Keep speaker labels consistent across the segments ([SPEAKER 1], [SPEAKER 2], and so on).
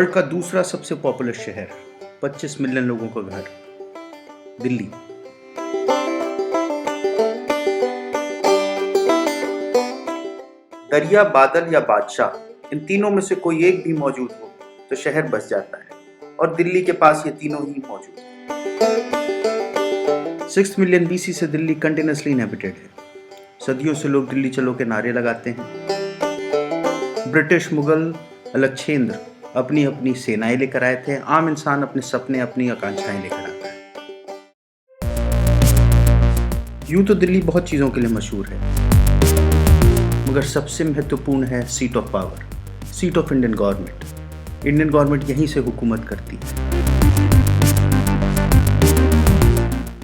[SPEAKER 1] World का दूसरा सबसे पॉपुलर शहर, 25 मिलियन लोगों का घर, दिल्ली। दरिया, बादल या बादशाह, इन तीनों में से कोई एक भी मौजूद हो तो शहर बस जाता है, और दिल्ली के पास ये तीनों ही मौजूद हैं। 6 मिलियन BC से दिल्ली कंटिन्यूअसली इनहैबिटेड है। सदियों से लोग दिल्ली चलो के नारे लगाते हैं। ब्रिटिश, मुगल, अलक्षेंद्र अपनी अपनी सेनाएं लेकर आए थे। आम इंसान अपने सपने, अपनी आकांक्षाएं लेकर आता है। यूं तो दिल्ली बहुत चीजों के लिए मशहूर है, मगर सबसे महत्वपूर्ण है seat of power, seat of Indian government. Indian government यहीं से हुकूमत करती है।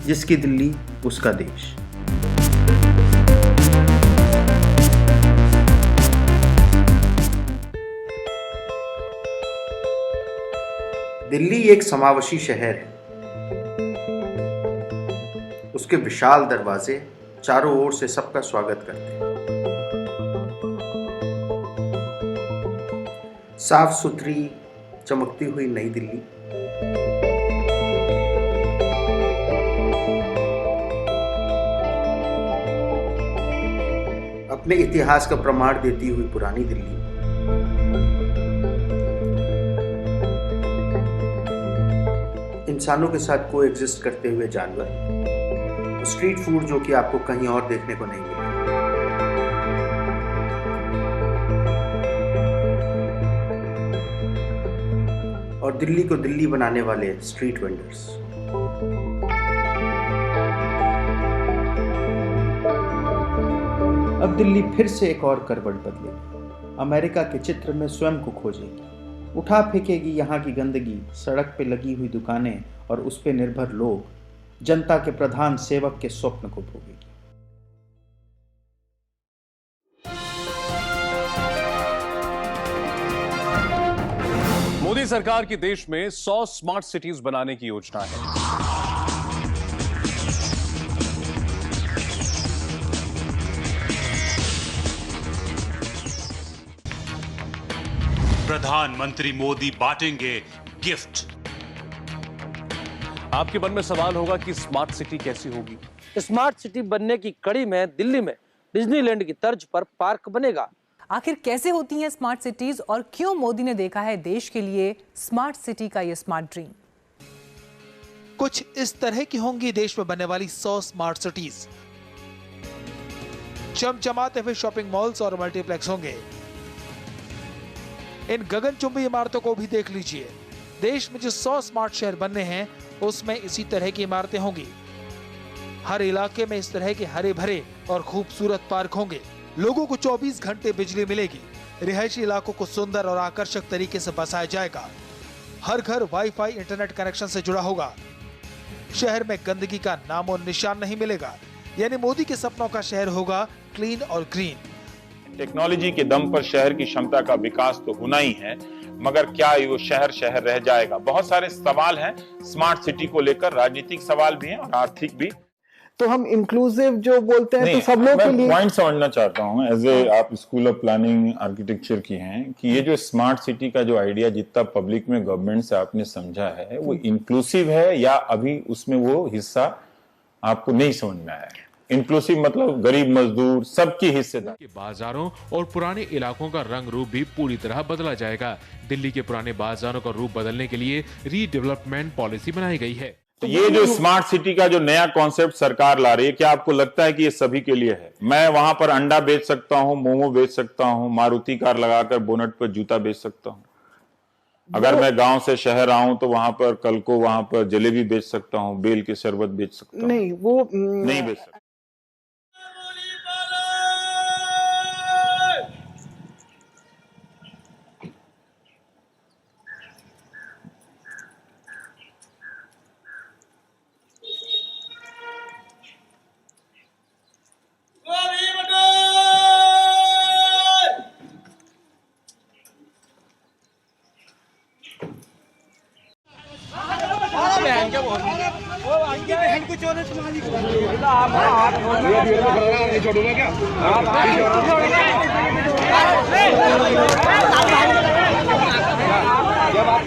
[SPEAKER 1] जिसकी दिल्ली उसका देश। दिल्ली एक समावेशी शहर है। उसके विशाल दरवाजे चारों ओर से सबका स्वागत करते हैं। साफ सुथरी, चमकती हुई नई दिल्ली, अपने इतिहास का प्रमाण देती हुई पुरानी दिल्ली, इंसानों के साथ कोएग्जिस्ट करते हुए जानवर, स्ट्रीट फूड जो कि आपको कहीं और देखने को नहीं मिलेगा, और दिल्ली को दिल्ली बनाने वाले स्ट्रीट वेंडर्स। अब दिल्ली फिर से एक और करवट बदलेगी। अमेरिका के चित्र में स्वयं को खोजेगी, उठा फेंकेगी यहाँ की गंदगी, सड़क पे लगी हुई दुकानें और उस पे निर्भर लोग, जनता के प्रधान सेवक के स्वप्न को भोगेगी।
[SPEAKER 2] मोदी सरकार की देश में 100 स्मार्ट सिटीज बनाने की योजना है।
[SPEAKER 3] प्रधानमंत्री मोदी बांटेंगे गिफ्ट।
[SPEAKER 2] आपके मन में सवाल होगा कि स्मार्ट सिटी कैसी होगी?
[SPEAKER 4] स्मार्ट सिटी बनने की कड़ी में दिल्ली में डिज्नीलैंड की तर्ज पर पार्क बनेगा।
[SPEAKER 5] आखिर कैसे होती हैं स्मार्ट सिटीज और क्यों मोदी ने देखा है देश के लिए स्मार्ट सिटी का ये स्मार्ट ड्रीम?
[SPEAKER 6] कुछ इस तरह की होंगी देश में बनने वाली 100 स्मार्ट सिटीज। चमचमाते हुए शॉपिंग मॉल्स और मल्टीप्लेक्स होंगे। इन गगनचुंबी इमारतों को भी देख लीजिए। देश में जो 100 स्मार्ट शहर बनने हैं उसमें इसी तरह की इमारतें होंगी। हर इलाके में इस तरह के हरे भरे और खूबसूरत पार्क होंगे। लोगों को 24 घंटे बिजली मिलेगी। रिहायशी इलाकों को सुंदर और आकर्षक तरीके से बसाया जाएगा। हर घर वाईफाई इंटरनेट कनेक्शन से जुड़ा होगा। शहर में गंदगी का नामो निशान नहीं मिलेगा। यानी मोदी के सपनों का शहर होगा क्लीन और ग्रीन।
[SPEAKER 7] टेक्नोलॉजी के दम पर शहर की क्षमता का विकास तो होना ही है, मगर क्या वो शहर शहर रह जाएगा? बहुत सारे सवाल हैं स्मार्ट सिटी को लेकर, राजनीतिक सवाल भी हैं और आर्थिक भी।
[SPEAKER 8] तो हम इंक्लूसिव जो बोलते हैं तो सब लोग के लिए
[SPEAKER 7] पॉइंट समझना चाहता हूं, एज ए आप स्कूल ऑफ प्लानिंग आर्किटेक्चर की हैं, कि ये जो स्मार्ट सिटी का जो आइडिया जितना पब्लिक में गवर्नमेंट से आपने समझा है वो इंक्लूसिव है या अभी उसमें वो हिस्सा आपको नहीं समझ में आया? इंक्लूसिव मतलब गरीब मजदूर सबकी हिस्सेदारी।
[SPEAKER 9] बाजारों और पुराने इलाकों का रंग रूप भी पूरी तरह बदला जाएगा। दिल्ली के पुराने बाजारों का रूप बदलने के लिए रीडेवलपमेंट पॉलिसी बनाई गई है।
[SPEAKER 7] तो ये जो स्मार्ट सिटी का जो नया कॉन्सेप्ट सरकार ला रही है, क्या आपको लगता है कि ये सभी के लिए है? मैं वहां पर अंडा बेच सकता हूं, मोमो बेच सकता हूं, मारुति कार लगाकर बोनट पर जूता बेच सकता हूं। अगर मैं गांव से शहर आऊं तो वहां पर कल को वहां पर जलेबी बेच सकता हूं, बेल के शरबत बेच सकता हूं।
[SPEAKER 8] नहीं, वो
[SPEAKER 7] नहीं बेच सकता।
[SPEAKER 10] छोड़ूंगा क्या? जब आप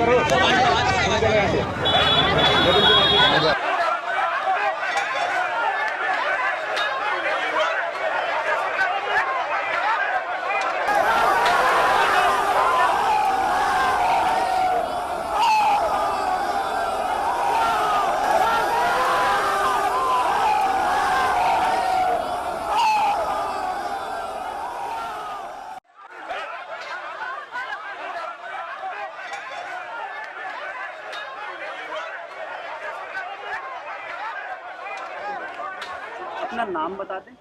[SPEAKER 11] अपना नाम बता दें।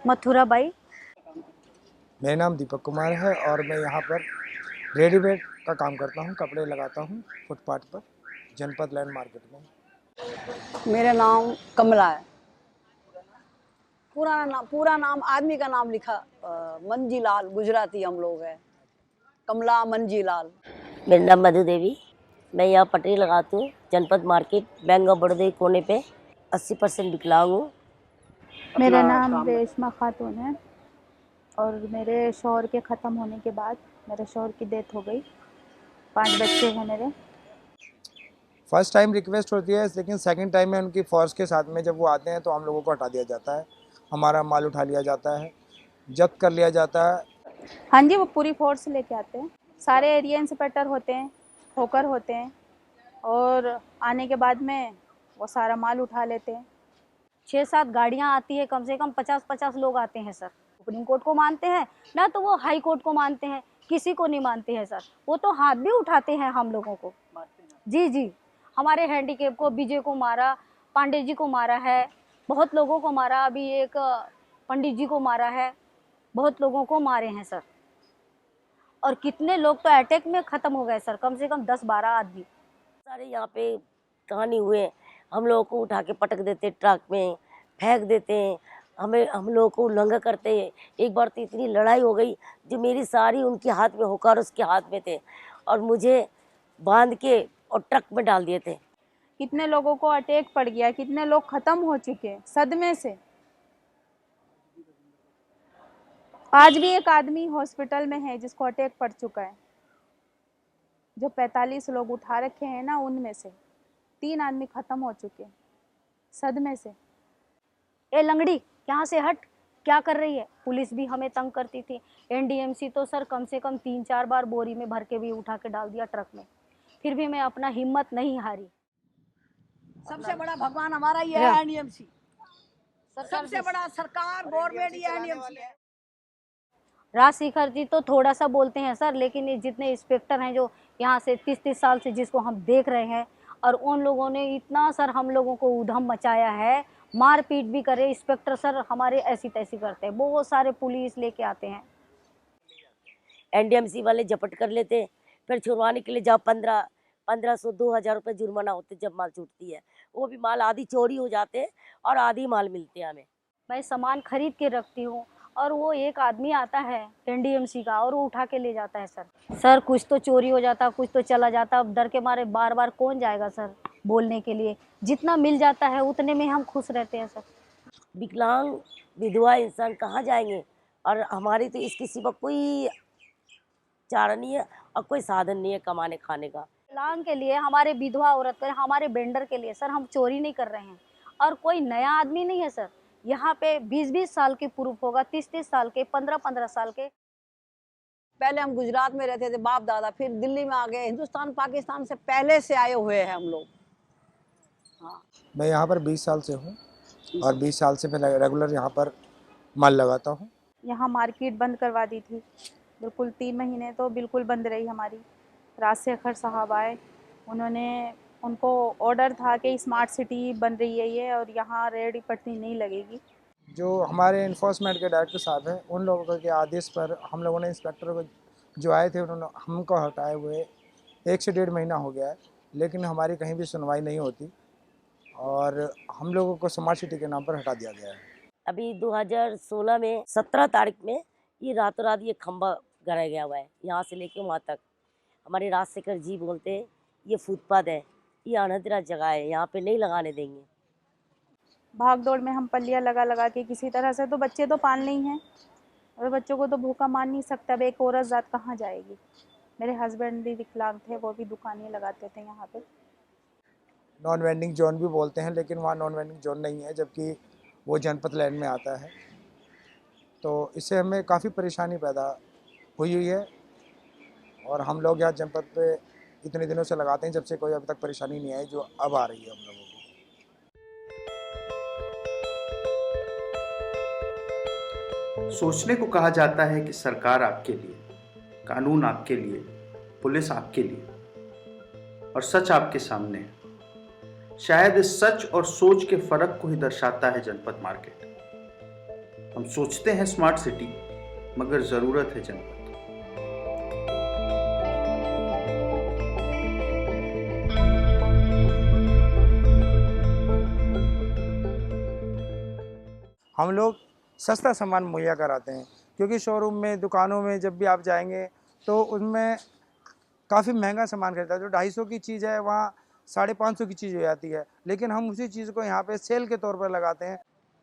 [SPEAKER 12] मथुरा बाई।
[SPEAKER 8] मेरा नाम दीपक कुमार है और मैं यहाँ पर रेडीमेड का काम करता हूँ, कपड़े लगाता हूँ फुटपाथ पर, जनपद लैंड मार्केट में।
[SPEAKER 12] मेरा नाम कमला है। पूरा नाम आदमी का नाम लिखा मंजीलाल, गुजराती हम लोग हैं। कमला मंजीलाल।
[SPEAKER 13] मेरा नाम मधु देवी, मैं यहाँ पटरी लगाती हूँ जनपद मार्केट बैंक ऑफ बड़ौदा कोने पे। 80% विकलांग हूँ।
[SPEAKER 12] मेरा नाम रेशमा खातून है और मेरे शौहर के ख़त्म होने के बाद मेरे शौहर की डेथ हो गई। 5 बच्चे हैं मेरे।
[SPEAKER 8] फर्स्ट टाइम रिक्वेस्ट होती है, लेकिन सेकंड टाइम में उनकी फोर्स के साथ में जब वो आते हैं तो हम लोगों को हटा दिया जाता है, हमारा माल उठा लिया जाता है, जब्त कर लिया जाता है।
[SPEAKER 12] हाँ जी, वो पूरी फोर्स लेके आते हैं। सारे एरिया इंस्पेक्टर होते हैं, होकर होते हैं और आने के बाद में वो सारा माल उठा लेते हैं। 6-7 गाड़ियाँ आती है, कम से कम 50-50 लोग आते हैं सर। सुप्रीम कोर्ट को मानते हैं ना, तो वो हाई कोर्ट को मानते हैं, किसी को नहीं मानते हैं सर। वो तो हाथ भी उठाते हैं हम लोगों को। जी जी, हमारे हैंडीकेप को, विजय को मारा, पांडे जी को मारा है, बहुत लोगों को मारा। अभी एक पंडित जी को मारा है, बहुत लोगों को मारे हैं सर। और कितने लोग तो अटैक में ख़त्म हो गए सर, कम से कम 10-12 आदमी।
[SPEAKER 13] सारे यहाँ पे कहानी हुए, हम लोगों को उठा के पटक देते, ट्रक में फेंक देते हैं, हम लोगों को उल्लंघन करते हैं। एक बार तो इतनी लड़ाई हो गई, जो मेरी साड़ी उनके हाथ में होकर उसके हाथ में थे और मुझे बांध के और ट्रक में डाल दिए थे।
[SPEAKER 12] कितने लोगों को अटैक पड़ गया, कितने लोग ख़त्म हो चुके हैं सदमे से। आज भी एक आदमी हॉस्पिटल में है जिसको अटैक पड़ चुका है। जो 45 लोग उठा रखे हैं ना, उनमें से 3 आदमी ख़त्म हो चुके हैं सदमे से।
[SPEAKER 13] ए लंगड़ी, यहाँ से हट, क्या कर रही है? पुलिस भी हमें तंग करती थी। एनडीएमसी तो सर कम से कम 3-4 बार बोरी में भर के भी उठा के डाल दिया ट्रक में, फिर भी मैं अपना हिम्मत नहीं हारी।
[SPEAKER 12] सबसे बड़ा भगवान हमारा ये है एनडीएमसी। सबसे बड़ा सरकार गवर्नमेंट ये एनडीएमसी है।
[SPEAKER 13] राजशेखर जी तो थोड़ा सा बोलते हैं सर, लेकिन ये जितने इंस्पेक्टर हैं जो यहाँ से 30-30 साल से जिसको हम देख रहे हैं, और उन लोगों ने इतना सर हम लोगों को उधम मचाया है, मारपीट भी करे। इंस्पेक्टर सर हमारे ऐसी तैसी करते हैं, बहुत सारे पुलिस लेके आते हैं। एनडीएमसी वाले झपट कर लेते, फिर छुड़वाने के लिए जाओ 1500-2000 रुपये जुर्माना होते जब माल छूटती है। वो भी माल आधी चोरी हो जाते हैं और आधी माल मिलते हैं हमें। मैं सामान खरीद के रखती हूँ और वो एक आदमी आता है एनडीएमसी का और वो उठा के ले जाता है सर। कुछ तो चोरी हो जाता, कुछ तो चला जाता। अब डर के मारे बार बार कौन जाएगा सर बोलने के लिए। जितना मिल जाता है उतने में हम खुश रहते हैं सर। विकलांग विधवा इंसान कहाँ जाएंगे, और हमारी तो इसकी सिवा कोई चारा नहीं है और कोई साधन नहीं है कमाने खाने का। विकलांग के लिए, हमारे विधवा औरत के, हमारे बेंडर के लिए सर हम चोरी नहीं कर रहे हैं और कोई नया आदमी नहीं है सर। यहाँ पे 20-20 साल के प्रूफ होगा, 30-30 साल के, 15-15 साल के।
[SPEAKER 12] पहले हम गुजरात में रहते थे बाप दादा, फिर दिल्ली में आ गए। हिंदुस्तान पाकिस्तान से पहले से आए हुए हैं हम लोग। हाँ,
[SPEAKER 8] मैं यहाँ पर 20 साल से हूँ और 20 साल से मैं रेगुलर यहाँ पर माल लगाता हूँ।
[SPEAKER 12] यहाँ मार्केट बंद करवा दी थी बिल्कुल, 3 महीने तो बिल्कुल बंद रही हमारी। राजशेखर साहब आए, उनको ऑर्डर था कि स्मार्ट सिटी बन रही है ये और यहाँ रेहड़ी पटरी नहीं लगेगी।
[SPEAKER 8] जो हमारे इन्फोर्समेंट के डायरेक्टर साहब हैं, उन लोगों के आदेश पर हम लोगों ने इंस्पेक्टर को जो आए थे उन्होंने हमको हटाए हुए 1 से 1.5 महीना हो गया है, लेकिन हमारी कहीं भी सुनवाई नहीं होती और हम लोगों को स्मार्ट सिटी के नाम पर हटा दिया गया है।
[SPEAKER 13] अभी 2016 में 17 तारीख में ये रातों रात ये खंभा गड़ा गया हुआ है, यहाँ से लेके वहाँ तक। हमारे राजशेखर जी बोलते हैं ये फुटपाथ है, ये अनधिकृत जगह है, यहाँ पे नहीं लगाने देंगे।
[SPEAKER 12] भाग दौड़ में हम पल्लियाँ लगा के किसी तरह से, तो बच्चे तो पालने ही हैं और बच्चों को तो भूखा मार नहीं सकता। अब एक औरत जात कहाँ जाएगी। मेरे हस्बैंड भी विकलांग थे, वो भी दुकानें लगाते थे यहाँ पे।
[SPEAKER 8] नॉन वेंडिंग जोन भी बोलते हैं, लेकिन वहाँ नॉन वेंडिंग जोन नहीं है, जबकि वो जनपद लैंड में आता है। तो इससे हमें काफ़ी परेशानी पैदा हुई है और हम लोग यहाँ जनपद पे इतने दिनों से लगाते हैं, जब से कोई अभी तक परेशानी नहीं आई जो अब आ रही है हम लोगों को।
[SPEAKER 1] सोचने को कहा जाता है कि सरकार आपके लिए, कानून आपके लिए, पुलिस आपके लिए और सच आपके सामने है। शायद इस सच और सोच के फर्क को ही दर्शाता है जनपद मार्केट। हम सोचते हैं स्मार्ट सिटी, मगर जरूरत है जनपद।
[SPEAKER 8] हम लोग सस्ता सामान मुहैया कराते हैं, क्योंकि शोरूम में, दुकानों में जब भी आप जाएंगे तो उसमें काफ़ी महंगा सामान खरीदता है। जो 250 की चीज़ है वहाँ 550 की चीज़ हो जाती है, लेकिन हम उसी चीज़ को यहाँ पे सेल के तौर पर लगाते हैं।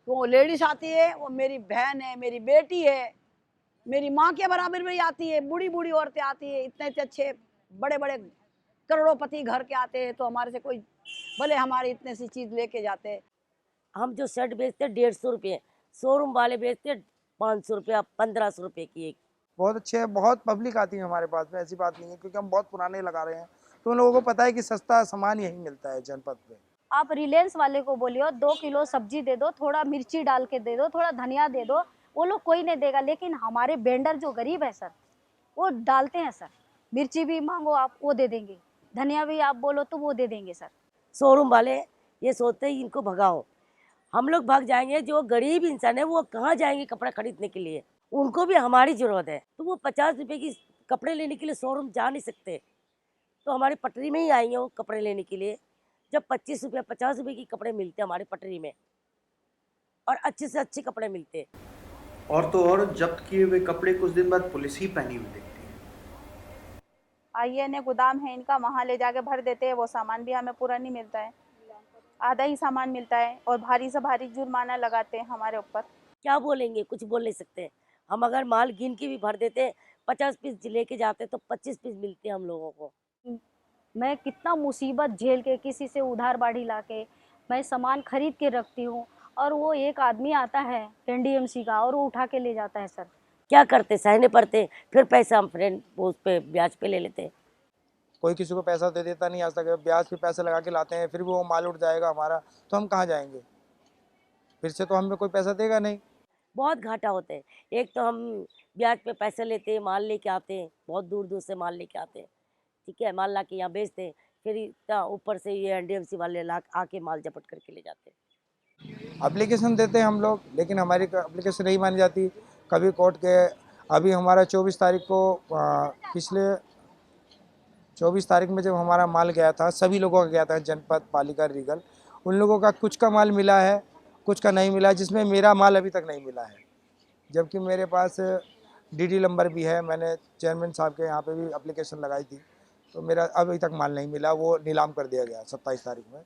[SPEAKER 14] वो लेडीज आती है, वो मेरी बहन है, मेरी बेटी है, मेरी माँ के बराबर में आती है, बूढ़ी बूढ़ी औरतें आती है, इतने अच्छे बड़े बड़े करोड़ोपति घर के आते हैं, तो हमारे से कोई भले हमारी इतने सी चीज़ लेके जाते हैं।
[SPEAKER 13] हम जो शर्ट बेचते 150 रुपये, शोरूम वाले बेचते 500 रुपया, 1500 रुपये की एक।
[SPEAKER 8] बहुत अच्छे है, बहुत पब्लिक आती है हमारे पास में, ऐसी बात नहीं है, क्योंकि हम बहुत पुराने लगा रहे हैं, तो उन लोगों को पता है कि सस्ता सामान यही मिलता है जनपद पे।
[SPEAKER 12] आप रिलायंस वाले को बोलिए 2 किलो सब्जी दे दो, थोड़ा मिर्ची डाल के दे दो, थोड़ा धनिया दे दो, वो लोग कोई नहीं देगा। लेकिन हमारे वेंडर जो गरीब है सर, वो डालते हैं सर। मिर्ची भी मांगो आप, वो दे देंगे, धनिया भी आप बोलो तो वो दे देंगे सर।
[SPEAKER 13] शोरूम वाले ये सोचते हैं इनको भगाओ, हम लोग भाग जाएंगे। जो गरीब इंसान है वो कहाँ जाएंगे कपड़ा खरीदने के लिए, उनको भी हमारी ज़रूरत है। तो वो 50 रुपये की कपड़े लेने के लिए शोरूम जा नहीं सकते, तो हमारी पटरी में ही आएंगे वो कपड़े लेने के लिए। जब 25 रुपये 50 रुपये की कपड़े मिलते हैं हमारी पटरी में, और अच्छे से अच्छे कपड़े मिलते हैं।
[SPEAKER 1] और तो और जब्त किए हुए कपड़े कुछ दिन बाद पुलिस ही पहनी हुई देखती है।
[SPEAKER 12] आईएनए गोदाम है इनका, वहाँ ले जाके भर देते हैं, वो सामान भी हमें पूरा नहीं मिलता है, आधा ही सामान मिलता है और भारी से भारी जुर्माना लगाते हैं हमारे ऊपर।
[SPEAKER 13] क्या बोलेंगे, कुछ बोल नहीं सकते। हम अगर माल गिन के भी भर देते, 50 पीस लेके जाते तो 25 पीस मिलते हैं हम लोगों को।
[SPEAKER 12] मैं कितना मुसीबत झेल के, किसी से उधार बाढ़ी ला के मैं सामान खरीद के रखती हूँ, और वो एक आदमी आता है एनडीएमसी का और वो उठा के ले जाता है सर।
[SPEAKER 13] क्या करते, सहने पड़ते, फिर पैसा हम फ्रेंड उस पे ब्याज पे ले लेते।
[SPEAKER 8] कोई किसी को पैसा दे देता नहीं आज तक, ब्याज पे पैसे लगा के लाते हैं, फिर भी वो माल उठ जाएगा हमारा, तो हम कहाँ जाएंगे, फिर से तो हमें कोई पैसा देगा नहीं।
[SPEAKER 13] बहुत घाटा होते हैं। एक तो हम ब्याज पे पैसे लेते हैं, माल लेके आते हैं, बहुत दूर दूर से माल लेके आते हैं, ठीक है, माल ला के यहाँ बेचते हैं, फिर इतना ऊपर से ये एनडीएमसी वाले ला आके माल जपट करके ले जाते हैं।
[SPEAKER 8] एप्लीकेशन देते हैं हम लोग, लेकिन हमारी एप्लीकेशन नहीं मानी जाती। कभी कोर्ट के, अभी हमारा 24 तारीख को, पिछले 24 तारीख में जब हमारा माल गया था, सभी लोगों का गया था, जनपद, पालिका, रीगल, उन लोगों का कुछ का माल मिला है, कुछ का नहीं मिला, जिसमें मेरा माल अभी तक नहीं मिला है, जबकि मेरे पास डीडी नंबर भी है। मैंने चेयरमैन साहब के यहाँ पे भी एप्लीकेशन लगाई थी, तो मेरा अभी तक माल नहीं मिला, वो नीलाम कर दिया गया 27 तारीख में।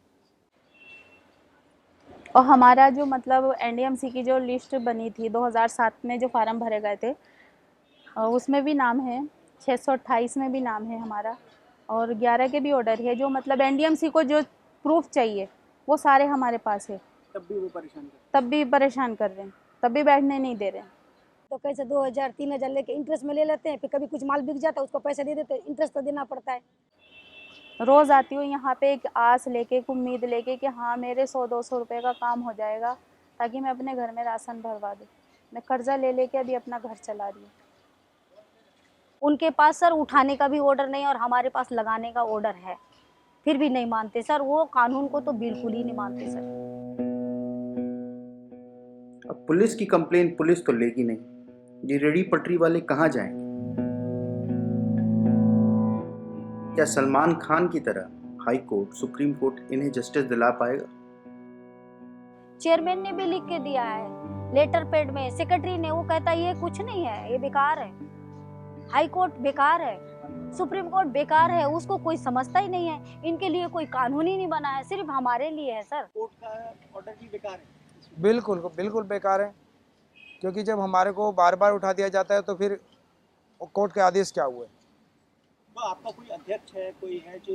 [SPEAKER 12] और हमारा जो मतलब एनडीएमसी की जो लिस्ट बनी थी 2007 में, जो फार्म भरे गए थे, उसमें भी नाम है, 628 में भी नाम है हमारा, और 11 के भी ऑर्डर है। जो मतलब एनडीएमसी को जो प्रूफ चाहिए वो सारे हमारे पास है, तब भी परेशान कर रहे हैं, तब भी बैठने नहीं दे रहे हैं।
[SPEAKER 14] तो कैसे 2000 3000 लेके इंटरेस्ट में ले लेते हैं, फिर कभी कुछ माल बिक जाता है उसको पैसे दे देते हैं, इंटरेस्ट तो देना पड़ता है।
[SPEAKER 12] रोज़ आती हूँ यहाँ पे एक आस लेके, एक उम्मीद लेके कि हाँ मेरे 100-200 रुपये का काम हो जाएगा, ताकि मैं अपने घर में राशन भरवा दूँ। मैं कर्जा ले लेके अभी अपना घर चला रही हूँ।
[SPEAKER 13] उनके पास सर उठाने का भी ऑर्डर नहीं और हमारे पास लगाने का ऑर्डर है, फिर भी नहीं मानते सर, वो कानून को तो बिल्कुल ही नहीं मानते सर।
[SPEAKER 1] अब पुलिस की कंप्लेन पुलिस तो लेगी नहीं, ये रेडी पटरी वाले कहाँ जाएंगे? क्या सलमान खान की तरह हाई कोर्ट, सुप्रीम कोर्ट इन्हें जस्टिस दिला पाएगा?
[SPEAKER 13] चेयरमैन ने भी लिख के दिया है लेटर पैड में, सेक्रेटरी ने, वो कहता है ये कुछ नहीं है, ये बेकार है, हाई कोर्ट बेकार है, सुप्रीम कोर्ट बेकार है, उसको कोई समझता ही नहीं है। इनके लिए कोई कानून ही नहीं बना है, सिर्फ हमारे लिए है सर।
[SPEAKER 11] कोर्ट का ऑर्डर भी बेकार है।
[SPEAKER 8] बिल्कुल बिल्कुल बेकार है, क्योंकि जब हमारे को बार बार उठा दिया जाता है तो फिर कोर्ट के आदेश क्या हुए?
[SPEAKER 11] आपका कोई अध्यक्ष है, कोई है जो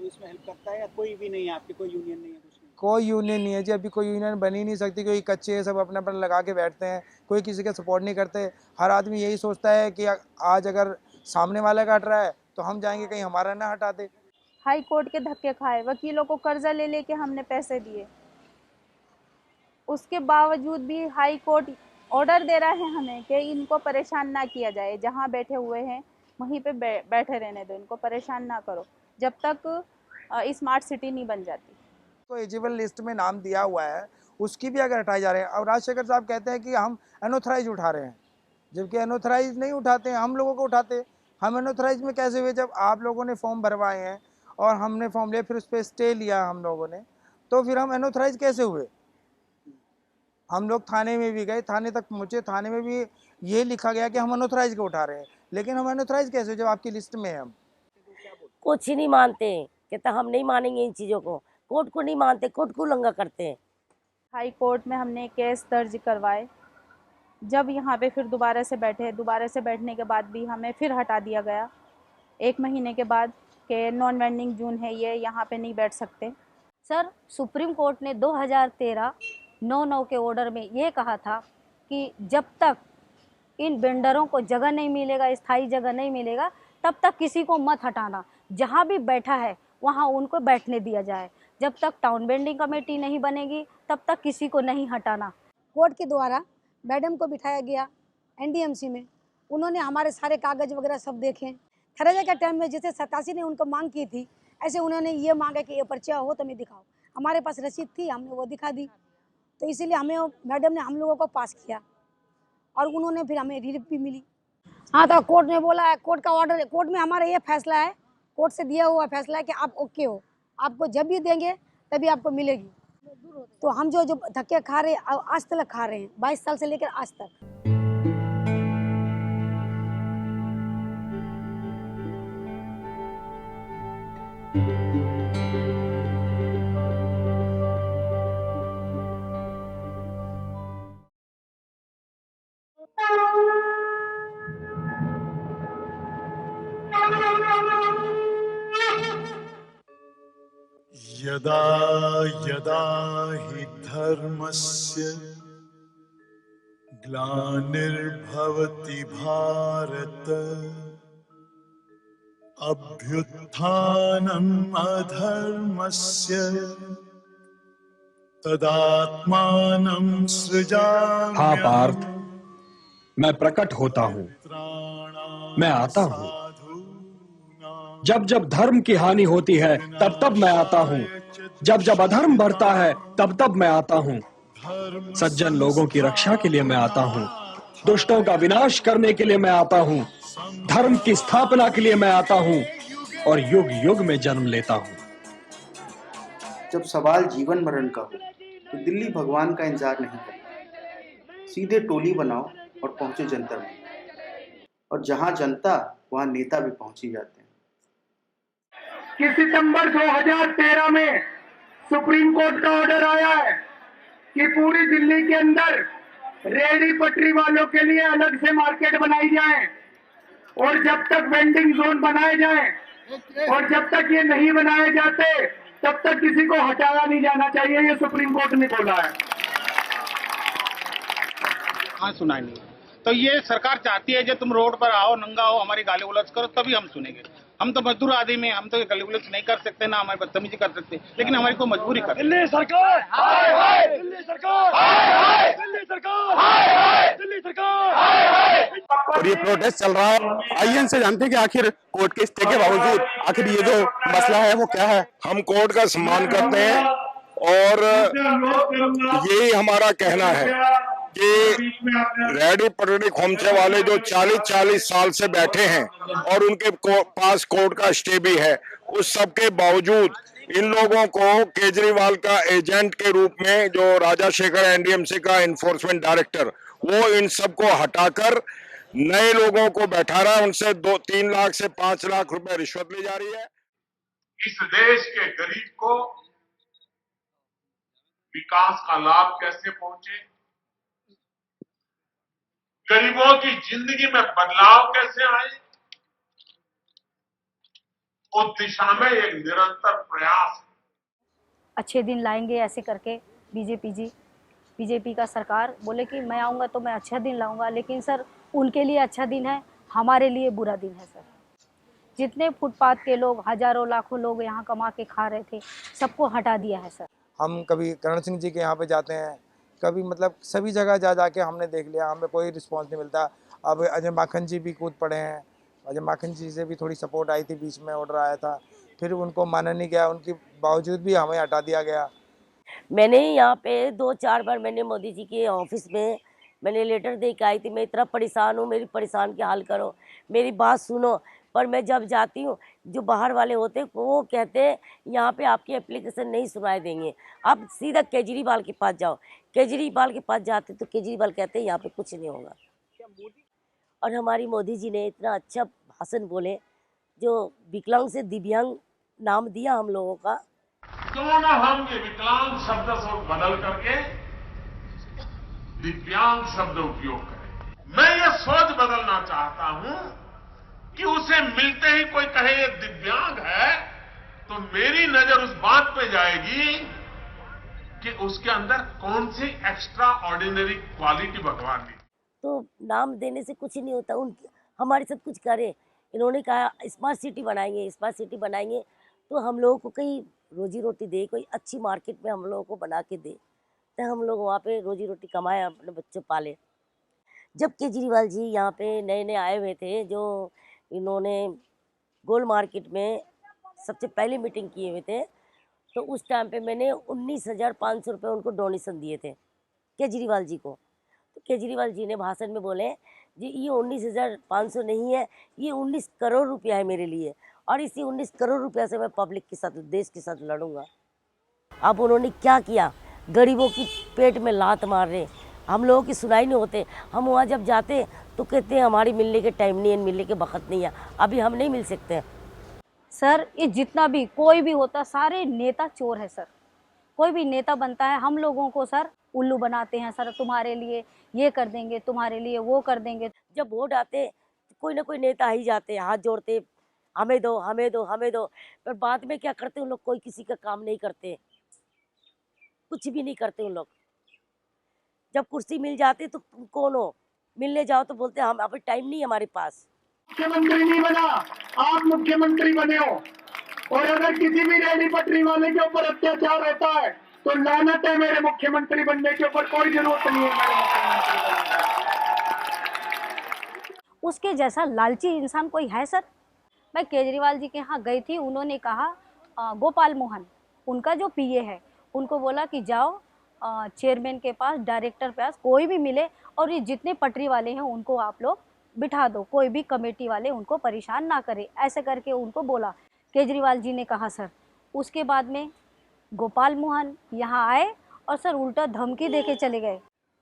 [SPEAKER 11] इसमें हेल्प करता है, या कोई भी नहीं है आपके, कोई यूनियन नहीं है? कुछ नहीं,
[SPEAKER 8] कोई यूनियन नहीं है जी, अभी कोई यूनियन बन ही नहीं सकती, कोई कच्चे है, सब अपना अपना लगा के बैठते हैं, कोई किसी का सपोर्ट नहीं करते। हर आदमी यही सोचता है कि आज अगर सामने वाला का हट रहा है तो हम जाएंगे कहीं हमारा ना हटा दे।
[SPEAKER 12] हाई कोर्ट के धक्के खाए, वकीलों को कर्जा ले लेके हमने पैसे दिए, उसके बावजूद भी हाई कोर्ट ऑर्डर दे रहा है हमें कि इनको परेशान ना किया जाए, जहाँ बैठे हुए हैं वहीं पे बैठे रहने दो, इनको परेशान ना करो जब तक स्मार्ट सिटी नहीं बन जाती।
[SPEAKER 8] तो एलिजिबल लिस्ट में नाम दिया हुआ है, उसकी भी अगर हटाए जा रहे हैं। और राजशेखर साहब कहते हैं कि हम अनऑथराइज उठा रहे हैं, जबकि अनऑथराइज नहीं उठाते हैं, हम लोगों को उठाते। हम अनऑथराइज में कैसे हुए? जब आप लोगों ने फॉर्म भरवाए हैं और हमने फॉर्म लिया, फिर उस पर स्टे लिया हम लोगों ने, तो फिर हम अनऑथराइज कैसे हुए? हम लोग थाने में भी गए, थाने तक पहुँचे, थाने में भी ये लिखा गया कि हम अनऑथराइज को उठा रहे हैं, लेकिन हम अनऑथराइज कैसे जब आपकी लिस्ट में है? हम
[SPEAKER 13] कुछ ही नहीं मानते, कहते हम नहीं मानेंगे इन चीज़ों को, कोर्ट को नहीं मानते, कोर्ट को उल्लंघन करते हैं।
[SPEAKER 12] हाई कोर्ट में हमने केस दर्ज करवाए, जब यहाँ पे फिर दोबारा से बैठने के बाद भी हमें फिर हटा दिया गया 1 महीने के बाद कि नॉन वेंडिंग जोन है ये, यहाँ पे नहीं बैठ सकते।
[SPEAKER 15] सर, सुप्रीम कोर्ट ने 2013-9 के ऑर्डर में ये कहा था कि जब तक इन वेंडरों को जगह नहीं मिलेगा, स्थायी जगह नहीं मिलेगा, तब तक किसी को मत हटाना, जहाँ भी बैठा है वहाँ उनको बैठने दिया जाए। जब तक टाउन वेंडिंग कमेटी नहीं बनेगी तब तक किसी को नहीं हटाना।
[SPEAKER 16] कोर्ट के द्वारा मैडम को बिठाया गया एनडीएमसी में, उन्होंने हमारे सारे कागज़ वगैरह सब देखे। थरेजा के टाइम में जैसे 87 ने उनको मांग की थी, ऐसे उन्होंने ये मांगा कि ये पर्चा हो तो मैं दिखाओ, हमारे पास रसीद थी, हमने वो दिखा दी, तो इसीलिए हमें मैडम ने हम लोगों को पास किया और उन्होंने फिर हमें रिलीफ भी मिली। हाँ, तो कोर्ट ने बोला है, कोर्ट का ऑर्डर, कोर्ट में हमारा ये फैसला है, कोर्ट से दिया हुआ फैसला है कि आप ओके हो, आपको जब भी देंगे तभी आपको मिलेगी। तो हम जो धक्के खा रहे हैं आज तक खा रहे हैं, 22 साल से लेकर आज तक।
[SPEAKER 17] यदा यदा हि धर्मस्य ग्लानिर्भवति भारत अभ्युत्थानम् अधर्मस्य तदात्मानं सृजाम्यहम्।
[SPEAKER 18] हाँ पार्थ, मैं प्रकट होता हूँ, मैं आता हूँ। जब जब धर्म की हानि होती है तब तब मैं आता हूँ, जब जब अधर्म बढ़ता है तब तब मैं आता हूँ। सज्जन लोगों की रक्षा के लिए मैं आता हूँ, दुष्टों का विनाश करने के लिए मैं आता हूँ, धर्म की स्थापना के लिए मैं आता हूँ और युग युग में जन्म लेता हूँ।
[SPEAKER 1] जब सवाल जीवन मरण का हो तो दिल्ली भगवान का इंतजार नहीं करता, सीधे टोली बनाओ और पहुंचो जंतर में, और जहां जनता वहां नेता भी पहुंच ही जाते हैं।
[SPEAKER 10] कि सितंबर 2013 में सुप्रीम कोर्ट का ऑर्डर आया है कि पूरी दिल्ली के अंदर रेहड़ी पटरी वालों के लिए अलग से मार्केट बनाई जाए, और जब तक वेंडिंग जोन बनाए जाएं, और जब तक ये नहीं बनाए जाते तब तक किसी को हटाया नहीं जाना चाहिए, ये सुप्रीम कोर्ट ने बोला है।
[SPEAKER 19] हाँ, सुनाई नहीं। तो ये सरकार चाहती है जो तुम रोड पर आओ, नंगा हो, हमारी गाली गलौज करो, तभी हम सुनेंगे। हम तो मजदूर आदमी हैं, हम तो गाली गलौज नहीं कर सकते, ना हमारी बदतमीजी कर सकते, लेकिन हमारी कोई मजबूरी कर।
[SPEAKER 10] दिल्ली सरकार हाय हाय, दिल्ली सरकार हाय हाय, दिल्ली सरकार हाय हाय, दिल्ली सरकार हाय हाय।
[SPEAKER 20] और ये प्रोटेस्ट चल रहा है, आइए इनसे जानते हैं कि आखिर कोर्ट के स्टे के बावजूद आखिर ये जो मसला है वो क्या है।
[SPEAKER 21] हम कोर्ट का सम्मान करते हैं और यही हमारा कहना है कि रेहड़ी पटरी खोमचे वाले जो 40-40 साल से बैठे हैं और उनके पास कोर्ट का स्टे भी है, उस सब के बावजूद इन लोगों को केजरीवाल का एजेंट के रूप में जो राजाशेखर एनडीएमसी का इन्फोर्समेंट डायरेक्टर, वो इन सबको हटाकर नए लोगों को बैठा रहा है, उनसे 2-3 लाख से 5 लाख रुपए रिश्वत ली जा रही है।
[SPEAKER 22] इस देश के गरीब को विकास का लाभ कैसे पहुंचे, गरीबों की जिंदगी में बदलाव कैसे आए, उस दिशा में एक निरंतर प्रयास।
[SPEAKER 15] अच्छे दिन लाएंगे ऐसे करके बीजेपी का सरकार बोले कि मैं आऊँगा तो मैं अच्छा दिन लाऊंगा, लेकिन सर उनके लिए अच्छा दिन है, हमारे लिए बुरा दिन है सर। जितने फुटपाथ के लोग, हजारों लाखों लोग यहाँ कमा के खा रहे थे, सबको हटा दिया है सर।
[SPEAKER 8] हम कभी करण सिंह जी के यहाँ पे जाते हैं, कभी मतलब सभी जगह जा जाके हमने देख लिया, हमें कोई रिस्पांस नहीं मिलता। अब अजय माखन जी भी कूद पड़े हैं, अजय माखन जी से भी थोड़ी सपोर्ट आई थी, बीच में ऑर्डर आया था, फिर उनको माना नहीं गया, उनके बावजूद भी हमें हटा दिया गया।
[SPEAKER 13] मैंने यहाँ पे 2-4 बार मैंने मोदी जी के ऑफिस में मैंने लेटर दे के आई थी, मैं इतना परेशान हूँ, मेरी परेशान की हाल करो, मेरी बात सुनो। पर मैं जब जाती हूँ, जो बाहर वाले होते वो कहते हैं यहाँ पे आपकी एप्लीकेशन नहीं सुनाई देंगे, आप सीधा केजरीवाल के पास जाओ। केजरीवाल के पास जाते तो केजरीवाल कहते हैं यहाँ पे कुछ नहीं होगा। और हमारी मोदी जी ने इतना अच्छा भाषण बोले, जो विकलांग से दिव्यांग नाम दिया हम लोगों का।
[SPEAKER 22] क्यों ना हम ये विकलांग शब्द से बदल करके दिव्यांग शब्द उपयोग करें। मैं ये सोच बदलना चाहता हूं कि उसे मिलते ही कोई कहे ये दिव्यांग है, तो मेरी नजर उस बात पे जाएगी कि उसके अंदर कौन सी एक्स्ट्रा ऑर्डिनरी क्वालिटी भगवान ने।
[SPEAKER 13] तो नाम देने से कुछ नहीं होता, उनकी हमारे साथ कुछ करे। इन्होंने कहा स्मार्ट सिटी बनाएंगे, स्मार्ट सिटी बनाएंगे तो हम लोगों को कहीं रोजी रोटी दे, कोई अच्छी मार्केट में हम लोगों को बना के दे, तो हम लोग वहाँ पे रोजी रोटी कमाए, अपने बच्चे पाले। जब केजरीवाल जी यहाँ पे नए नए आए हुए थे, जो इन्होंने गोल मार्केट में सबसे पहले मीटिंग किए हुए थे, तो उस टाइम पे मैंने 19,500 रुपये उनको डोनेशन दिए थे केजरीवाल जी को। तो केजरीवाल जी ने भाषण में बोले जी ये 19,500 नहीं है, ये 19 करोड़ रुपया है मेरे लिए, और इसी 19 करोड़ रुपया से मैं पब्लिक के साथ, देश के साथ लड़ूंगा। अब उन्होंने क्या किया, गरीबों की पेट में लात मार रहे, हम लोगों की सुनाई नहीं होते। हम वहाँ जब जाते तो कहते हैं हमारी मिलने के टाइम नहीं है, मिलने के वक्त नहीं है, अभी हम नहीं मिल सकते।
[SPEAKER 15] सर ये जितना भी कोई भी होता, सारे नेता चोर है सर। कोई भी नेता बनता है, हम लोगों को सर उल्लू बनाते हैं, सर तुम्हारे लिए ये कर देंगे, तुम्हारे लिए वो कर देंगे।
[SPEAKER 13] जब वोट आते तो कोई ना कोई नेता आ ही जाते, हाथ जोड़ते, हमें दो हमें दो हमें दो, पर बाद में क्या करते उन लोग, कोई किसी का काम नहीं करते, कुछ भी नहीं करते उन लोग। जब कुर्सी मिल जाती तो कौन हो, मिलने जाओ तो बोलते हम अभी टाइम नहीं है हमारे पास।
[SPEAKER 10] मुख्यमंत्री नहीं बना, आप मुख्यमंत्री बने हो, और अगर किसी भी रेहड़ी पटरी वाले के ऊपर अत्याचार होता है तो लानत है मेरे मुख्यमंत्री बनने के ऊपर, कोई जरूरत नहीं है मेरे मुख्यमंत्री बनने।
[SPEAKER 15] उसके जैसा लालची इंसान कोई है सर? मैं केजरीवाल जी के यहाँ गई थी, उन्होंने कहा गोपाल मोहन उनका जो पीए है, उनको बोला कि जाओ चेयरमैन के पास, डायरेक्टर के पास, कोई भी मिले और ये जितने पटरी वाले हैं उनको आप लोग बिठा दो, कोई भी कमेटी वाले उनको परेशान ना करे, ऐसे करके उनको बोला केजरीवाल जी ने कहा सर। उसके बाद में गोपाल मोहन यहाँ आए और सर उल्टा धमकी देके चले गए।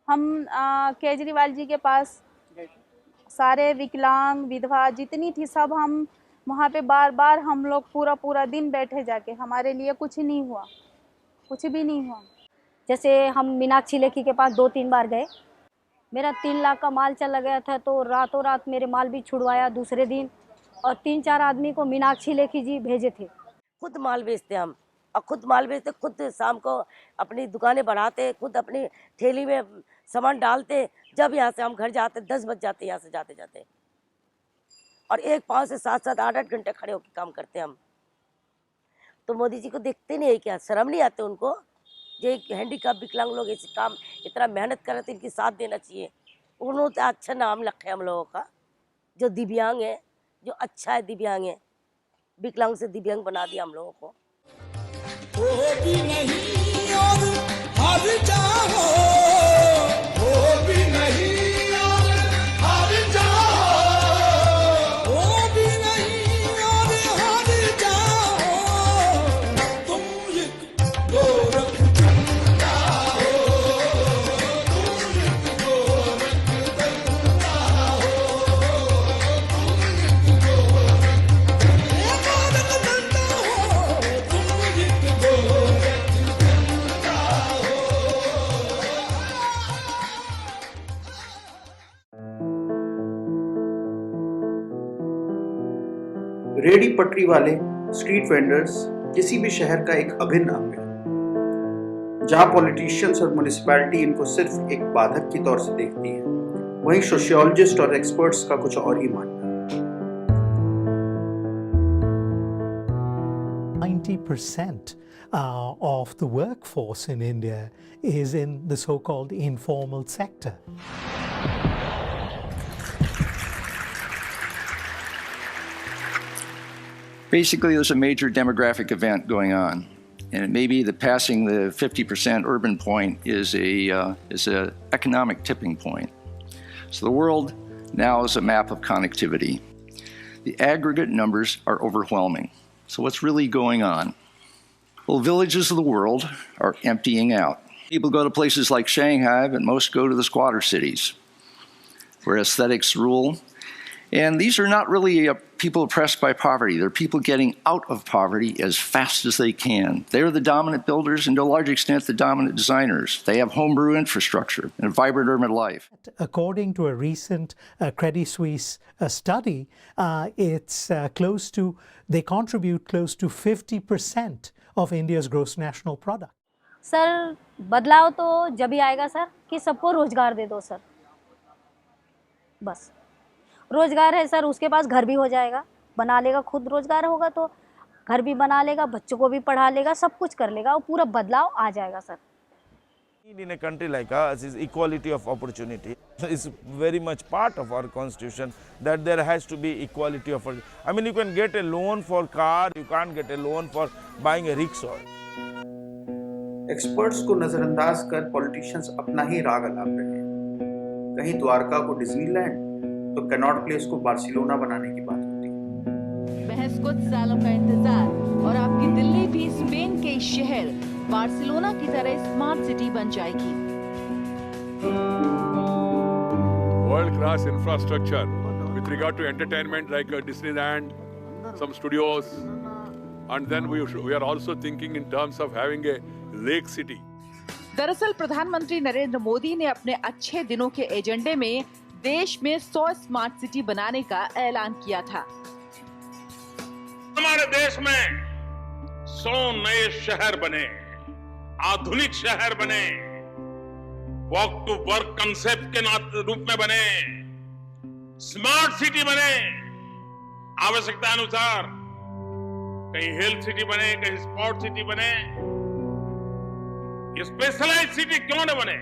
[SPEAKER 2] हम केजरीवाल जी के पास सारे विकलांग विधवा जितनी थी सब, हम वहाँ पे बार बार हम लोग पूरा दिन बैठे जाके, हमारे लिए कुछ नहीं हुआ, कुछ भी नहीं हुआ।
[SPEAKER 15] जैसे हम मीनाक्षी लेखी के पास 2-3 बार गए, मेरा 3 लाख का माल चला गया था, तो रातों रात मेरे माल भी छुड़वाया दूसरे दिन, और 3-4 आदमी को मीनाक्षी लेखी जी भेजे थे।
[SPEAKER 13] खुद माल बेचते हम, और खुद माल बेचते, खुद शाम को अपनी दुकानें बढ़ाते, खुद अपनी ठेली में सामान डालते। जब यहाँ से हम घर जाते 10 बज जाते यहाँ से जाते जाते, और एक पाँव से 7-7 8-8 घंटे खड़े होकर काम करते हम। तो मोदी जी को देखते नहीं है क्या, शर्म नहीं आते उनको? जो हैंडीकैप विकलांग लोग ऐसे काम इतना मेहनत कर रहे थे, इनकी साथ देना चाहिए। उन्होंने अच्छा नाम रखा है हम लोगों का, जो दिव्यांग है, जो अच्छा है दिव्यांग है, विकलांग से दिव्यांग बना दिया हम लोगों को।
[SPEAKER 3] वो भी नहीं और हार जाओ, वो भी नहीं और हार जाओ, वो भी नहीं और हार जाओ, तुम एक गोरख धंधा हो, तुम एक गोरख धंधा हो, तुम एक गोरख धंधा हो, तुम एक गोरख धंधा हो।
[SPEAKER 1] रेहड़ी पटरी वाले स्ट्रीट वेंडर्स किसी भी शहर का एक अभिन्न अंग है। जहां पॉलिटिशियंस और म्युनिसिपैलिटी इनको सिर्फ एक बाधक की तौर से देखती है, वहीं सोशियोलॉजिस्ट और एक्सपर्ट्स का कुछ और ही मानना है।
[SPEAKER 4] 90% of the workforce in India is in the so-called informal sector.
[SPEAKER 5] Basically, there's a major demographic event going on, and it may be that passing the 50% urban point is a economic tipping point. So the world now is a map of connectivity. The aggregate numbers are overwhelming. So what's really going on? Well, villages of the world are emptying out. People go to places like Shanghai, but most go to the squatter cities, where aesthetics rule. And these are not really people oppressed by poverty. They're people getting out of poverty as fast as they can. They're the dominant builders and to a large extent the dominant designers. They have homebrew infrastructure and a vibrant urban life.
[SPEAKER 4] According to a recent Credit Suisse study, they contribute close to 50% of India's gross national product.
[SPEAKER 15] Sir बदलाव तो जब ही आएगा sir कि सबको रोजगार दे दो sir, बस रोजगार है सर, उसके पास घर भी हो जाएगा, बना लेगा, खुद रोजगार होगा तो घर भी बना लेगा, बच्चों को भी पढ़ा लेगा, सब कुछ कर लेगा और पूरा बदलाव आ जाएगा sir.
[SPEAKER 23] In a country like us is equality of opportunity. It's very much part of our constitution that there has to be equality of opportunity. I mean, you can get a loan for car, you can't get a loan for buying a rickshaw.
[SPEAKER 1] Experts को नजरअंदाज कर politicians अपना ही राग अलाप रहे हैं। कहीं द्वारका को Disneyland तो कैनॉट प्लेस को बार्सिलोना बनाने की बात होती है।
[SPEAKER 24] महज कुछ सालों का इंतजार और आपकी दिल्ली भी स्पेन के शहर बार्सिलोना की तरह स्मार्ट सिटी बन जाएगी।
[SPEAKER 25] World class infrastructure with regard to entertainment like Disneyland, some studios, and then we are also thinking in terms of having a lake city.
[SPEAKER 24] दरअसल प्रधानमंत्री नरेंद्र मोदी ने अपने अच्छे दिनों के एजेंडे में देश में 100 स्मार्ट सिटी बनाने का ऐलान किया था।
[SPEAKER 22] हमारे देश में 100 नए शहर बने, आधुनिक शहर बने, वॉक टू वर्क कंसेप्ट के रूप में बने, स्मार्ट सिटी बने, आवश्यकता अनुसार कहीं हेल्थ सिटी बने, कहीं स्पोर्ट सिटी बने, ये स्पेशलाइज्ड सिटी क्यों न बने?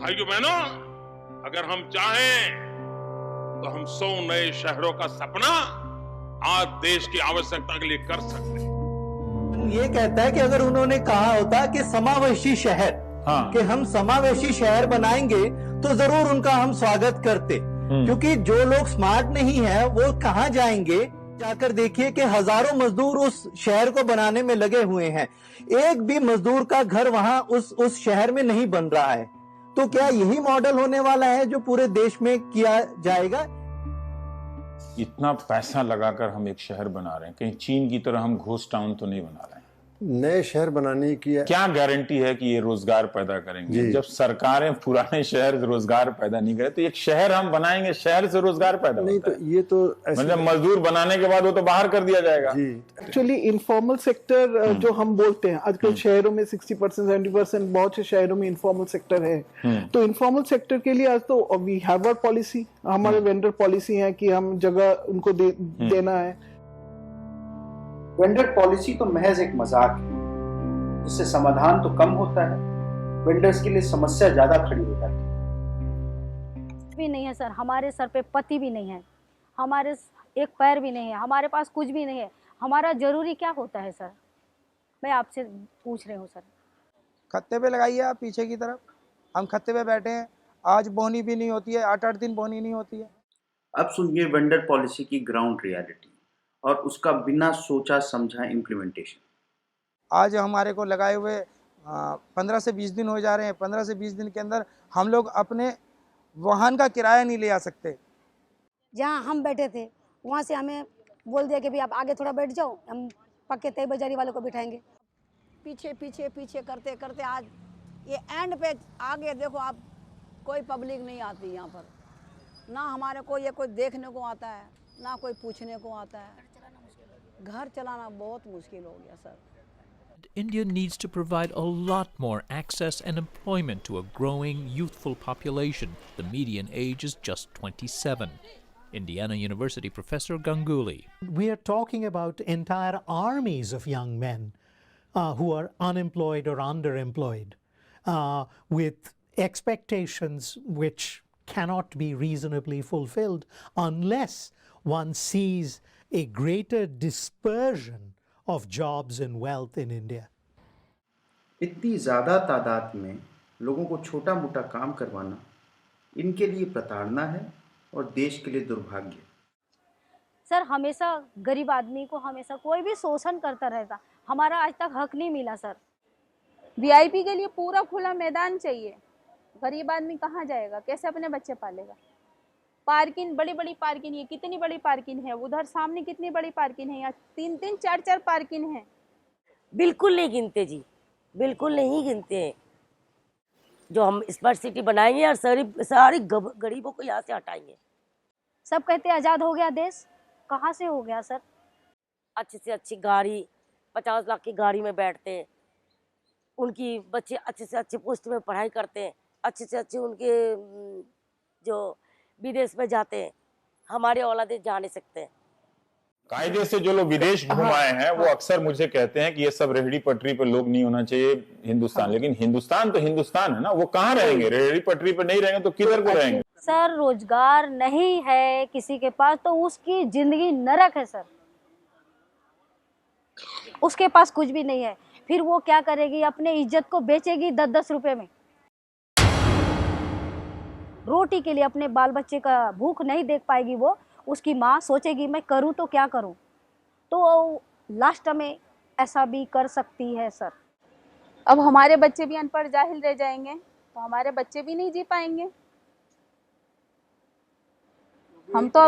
[SPEAKER 22] भाइयों बहनों, अगर हम चाहें तो हम 100 नए शहरों का सपना आज देश की आवश्यकता के लिए कर सकते हैं।
[SPEAKER 26] ये कहता है कि अगर उन्होंने कहा होता कि समावेशी शहर, कि हम समावेशी शहर बनाएंगे तो जरूर उनका हम स्वागत करते, क्योंकि जो लोग स्मार्ट नहीं है वो कहाँ जाएंगे? जाकर देखिए कि हजारों मजदूर उस शहर को बनाने में लगे हुए हैं, एक भी मजदूर का घर वहां उस शहर में नहीं बन रहा है। तो क्या यही मॉडल होने वाला है जो पूरे देश में किया जाएगा?
[SPEAKER 7] इतना पैसा लगाकर हम एक शहर बना रहे हैं, कहीं चीन की तरह हम घोस्ट टाउन तो नहीं बना रहे हैं।
[SPEAKER 27] नए शहर बनाने की
[SPEAKER 7] क्या गारंटी है कि ये रोजगार पैदा करेंगे? जब सरकारें पुराने शहर से रोजगार पैदा नहीं करे तो एक शहर हम बनाएंगे, शहर से रोजगार पैदा नहीं
[SPEAKER 27] होता है। ये तो
[SPEAKER 7] मतलब मजदूर बनाने के बाद वो तो बाहर कर दिया जाएगा।
[SPEAKER 28] एक्चुअली इनफॉर्मल सेक्टर जो हम बोलते हैं आजकल शहरों में 60% 70% बहुत से शहरों में इनफॉर्मल सेक्टर है। तो इनफॉर्मल सेक्टर के लिए आज तो वी हैव आवर पॉलिसी, हमारे वेंडर पॉलिसी है कि हम जगह उनको देना है।
[SPEAKER 1] वेंडर पॉलिसी तो महज एक मजाक है, जिससे समाधान तो कम होता है, वेंडर्स के लिए समस्या ज्यादा खड़ी हो जाती है।
[SPEAKER 15] भी नहीं है सर, हमारे सर पे पति भी नहीं है, हमारे एक पैर भी नहीं है, हमारे पास कुछ भी नहीं है। हमारा जरूरी क्या होता है सर, मैं आपसे पूछ रही हूँ सर।
[SPEAKER 8] खत्ते पे लगाइए आप पीछे की तरफ, हम खत्ते पे बैठे हैं, आज बोनी भी नहीं होती है, 8-8 दिन बोनी नहीं होती है।
[SPEAKER 1] अब सुनिए वेंडर पॉलिसी की ग्राउंड रियलिटी और उसका बिना सोचा समझा इम्प्लीमेंटेशन।
[SPEAKER 8] आज हमारे को लगाए हुए 15 से 20 दिन हो जा रहे हैं। 15 से 20 दिन के अंदर हम लोग अपने वाहन का किराया नहीं ले आ सकते।
[SPEAKER 16] जहाँ हम बैठे थे वहाँ से हमें बोल दिया कि भाई आप आगे थोड़ा बैठ जाओ, हम पक्के तय बाजारी वालों को बिठाएंगे।
[SPEAKER 14] पीछे पीछे पीछे करते करते आज ये एंड पे आगे देखो आप, कोई पब्लिक नहीं आती यहाँ पर, ना हमारे को ये कोई देखने को आता है, ना कोई पूछने को आता है। घर चलाना बहुत मुश्किल हो गया sir.
[SPEAKER 6] India needs to provide a lot more access and employment to a growing youthful population. The median age is just 27. Indiana University professor Ganguly.
[SPEAKER 4] We are talking about entire armies of young men who are unemployed or underemployed, with expectations which cannot be reasonably fulfilled unless one sees a greater dispersion of jobs and wealth in India.
[SPEAKER 1] इतनी ज़्यादा तादाद में लोगों को छोटा मोटा काम करवाना इनके लिए प्रताड़ना है और देश के लिए दुर्भाग्य।
[SPEAKER 15] सर हमेशा गरीब आदमी को हमेशा कोई भी शोषण करता रहता, हमारा आज तक हक नहीं मिला सर।
[SPEAKER 2] वीआईपी के लिए पूरा खुला मैदान चाहिए। गरीब आदमी कहाँ जाएगा, कैसे अपने बच्चे पालेगा? पार्किंग, बड़ी बड़ी पार्किंग, ये कितनी बड़ी पार्किंग है, उधर सामने कितनी बड़ी पार्किंग है, यहाँ 3-3 4-4 पार्किंग है।
[SPEAKER 13] बिल्कुल नहीं गिनते जी, बिल्कुल नहीं गिनते हैं। जो हम स्मार्ट सिटी बनाएंगे और सारी गरीबों को यहाँ से हटाएंगे।
[SPEAKER 15] सब कहते हैं आज़ाद हो गया देश, कहाँ से हो गया सर?
[SPEAKER 13] अच्छी से अच्छी गाड़ी, 50 लाख की गाड़ी में बैठते हैं, उनकी बच्चे अच्छे से अच्छे पोस्ट में पढ़ाई करते हैं, अच्छे से अच्छे उनके जो विदेश में जाते हैं, हमारे औलादे जा नहीं सकते हैं।
[SPEAKER 7] कायदे से जो लोग विदेश घूम आए हैं वो अक्सर मुझे कहते हैं कि ये सब रेहड़ी पटरी पर लोग नहीं होना चाहिए हिंदुस्तान, लेकिन हिंदुस्तान तो हिंदुस्तान है ना, वो कहाँ रहेंगे? रेहड़ी पटरी पर नहीं रहेंगे तो किधर को रहेंगे?
[SPEAKER 15] सर रोजगार नहीं है किसी के पास तो उसकी जिंदगी नरक है सर, उसके पास कुछ भी नहीं है, फिर वो क्या करेगी? अपने इज्जत को बेचेगी 10-10 रुपए में। रोटी के लिए अपने बाल बच्चे का भूख नहीं देख पाएगी वो, उसकी माँ सोचेगी मैं करूँ तो क्या करूँ, तो लास्ट में ऐसा भी कर सकती है सर।
[SPEAKER 2] अब हमारे बच्चे भी अनपढ़ जाहिल रह जाएंगे तो हमारे बच्चे भी नहीं जी पाएंगे। हम तो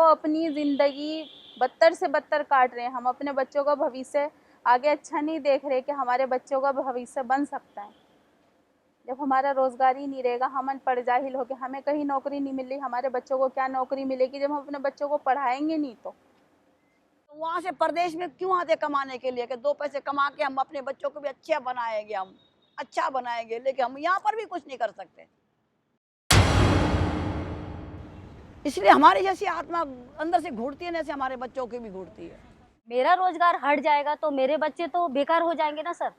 [SPEAKER 2] अपनी जिंदगी बदतर से बदतर काट रहे हैं। हम अपने बच्चों का भविष्य आगे अच्छा नहीं देख रहे कि हमारे बच्चों का भविष्य बन सकता है। जब हमारा रोजगार ही नहीं रहेगा, हम अनपढ़ जाहिल हो के हमें कहीं नौकरी नहीं मिल रही, हमारे बच्चों को क्या नौकरी मिलेगी जब हम अपने बच्चों को पढ़ाएंगे नहीं? तो
[SPEAKER 14] वहाँ से प्रदेश में क्यों आते कमाने के लिए कि 2 पैसे कमा के हम अपने बच्चों को भी अच्छा बनाएंगे, हम अच्छा बनाएंगे, लेकिन हम यहाँ पर भी कुछ नहीं कर सकते। इसलिए हमारी जैसी आत्मा अंदर से घूरती है, जैसे हमारे बच्चों की भी घूरती है।
[SPEAKER 15] मेरा रोजगार हट जाएगा तो मेरे बच्चे तो बेकार हो जाएंगे ना सर।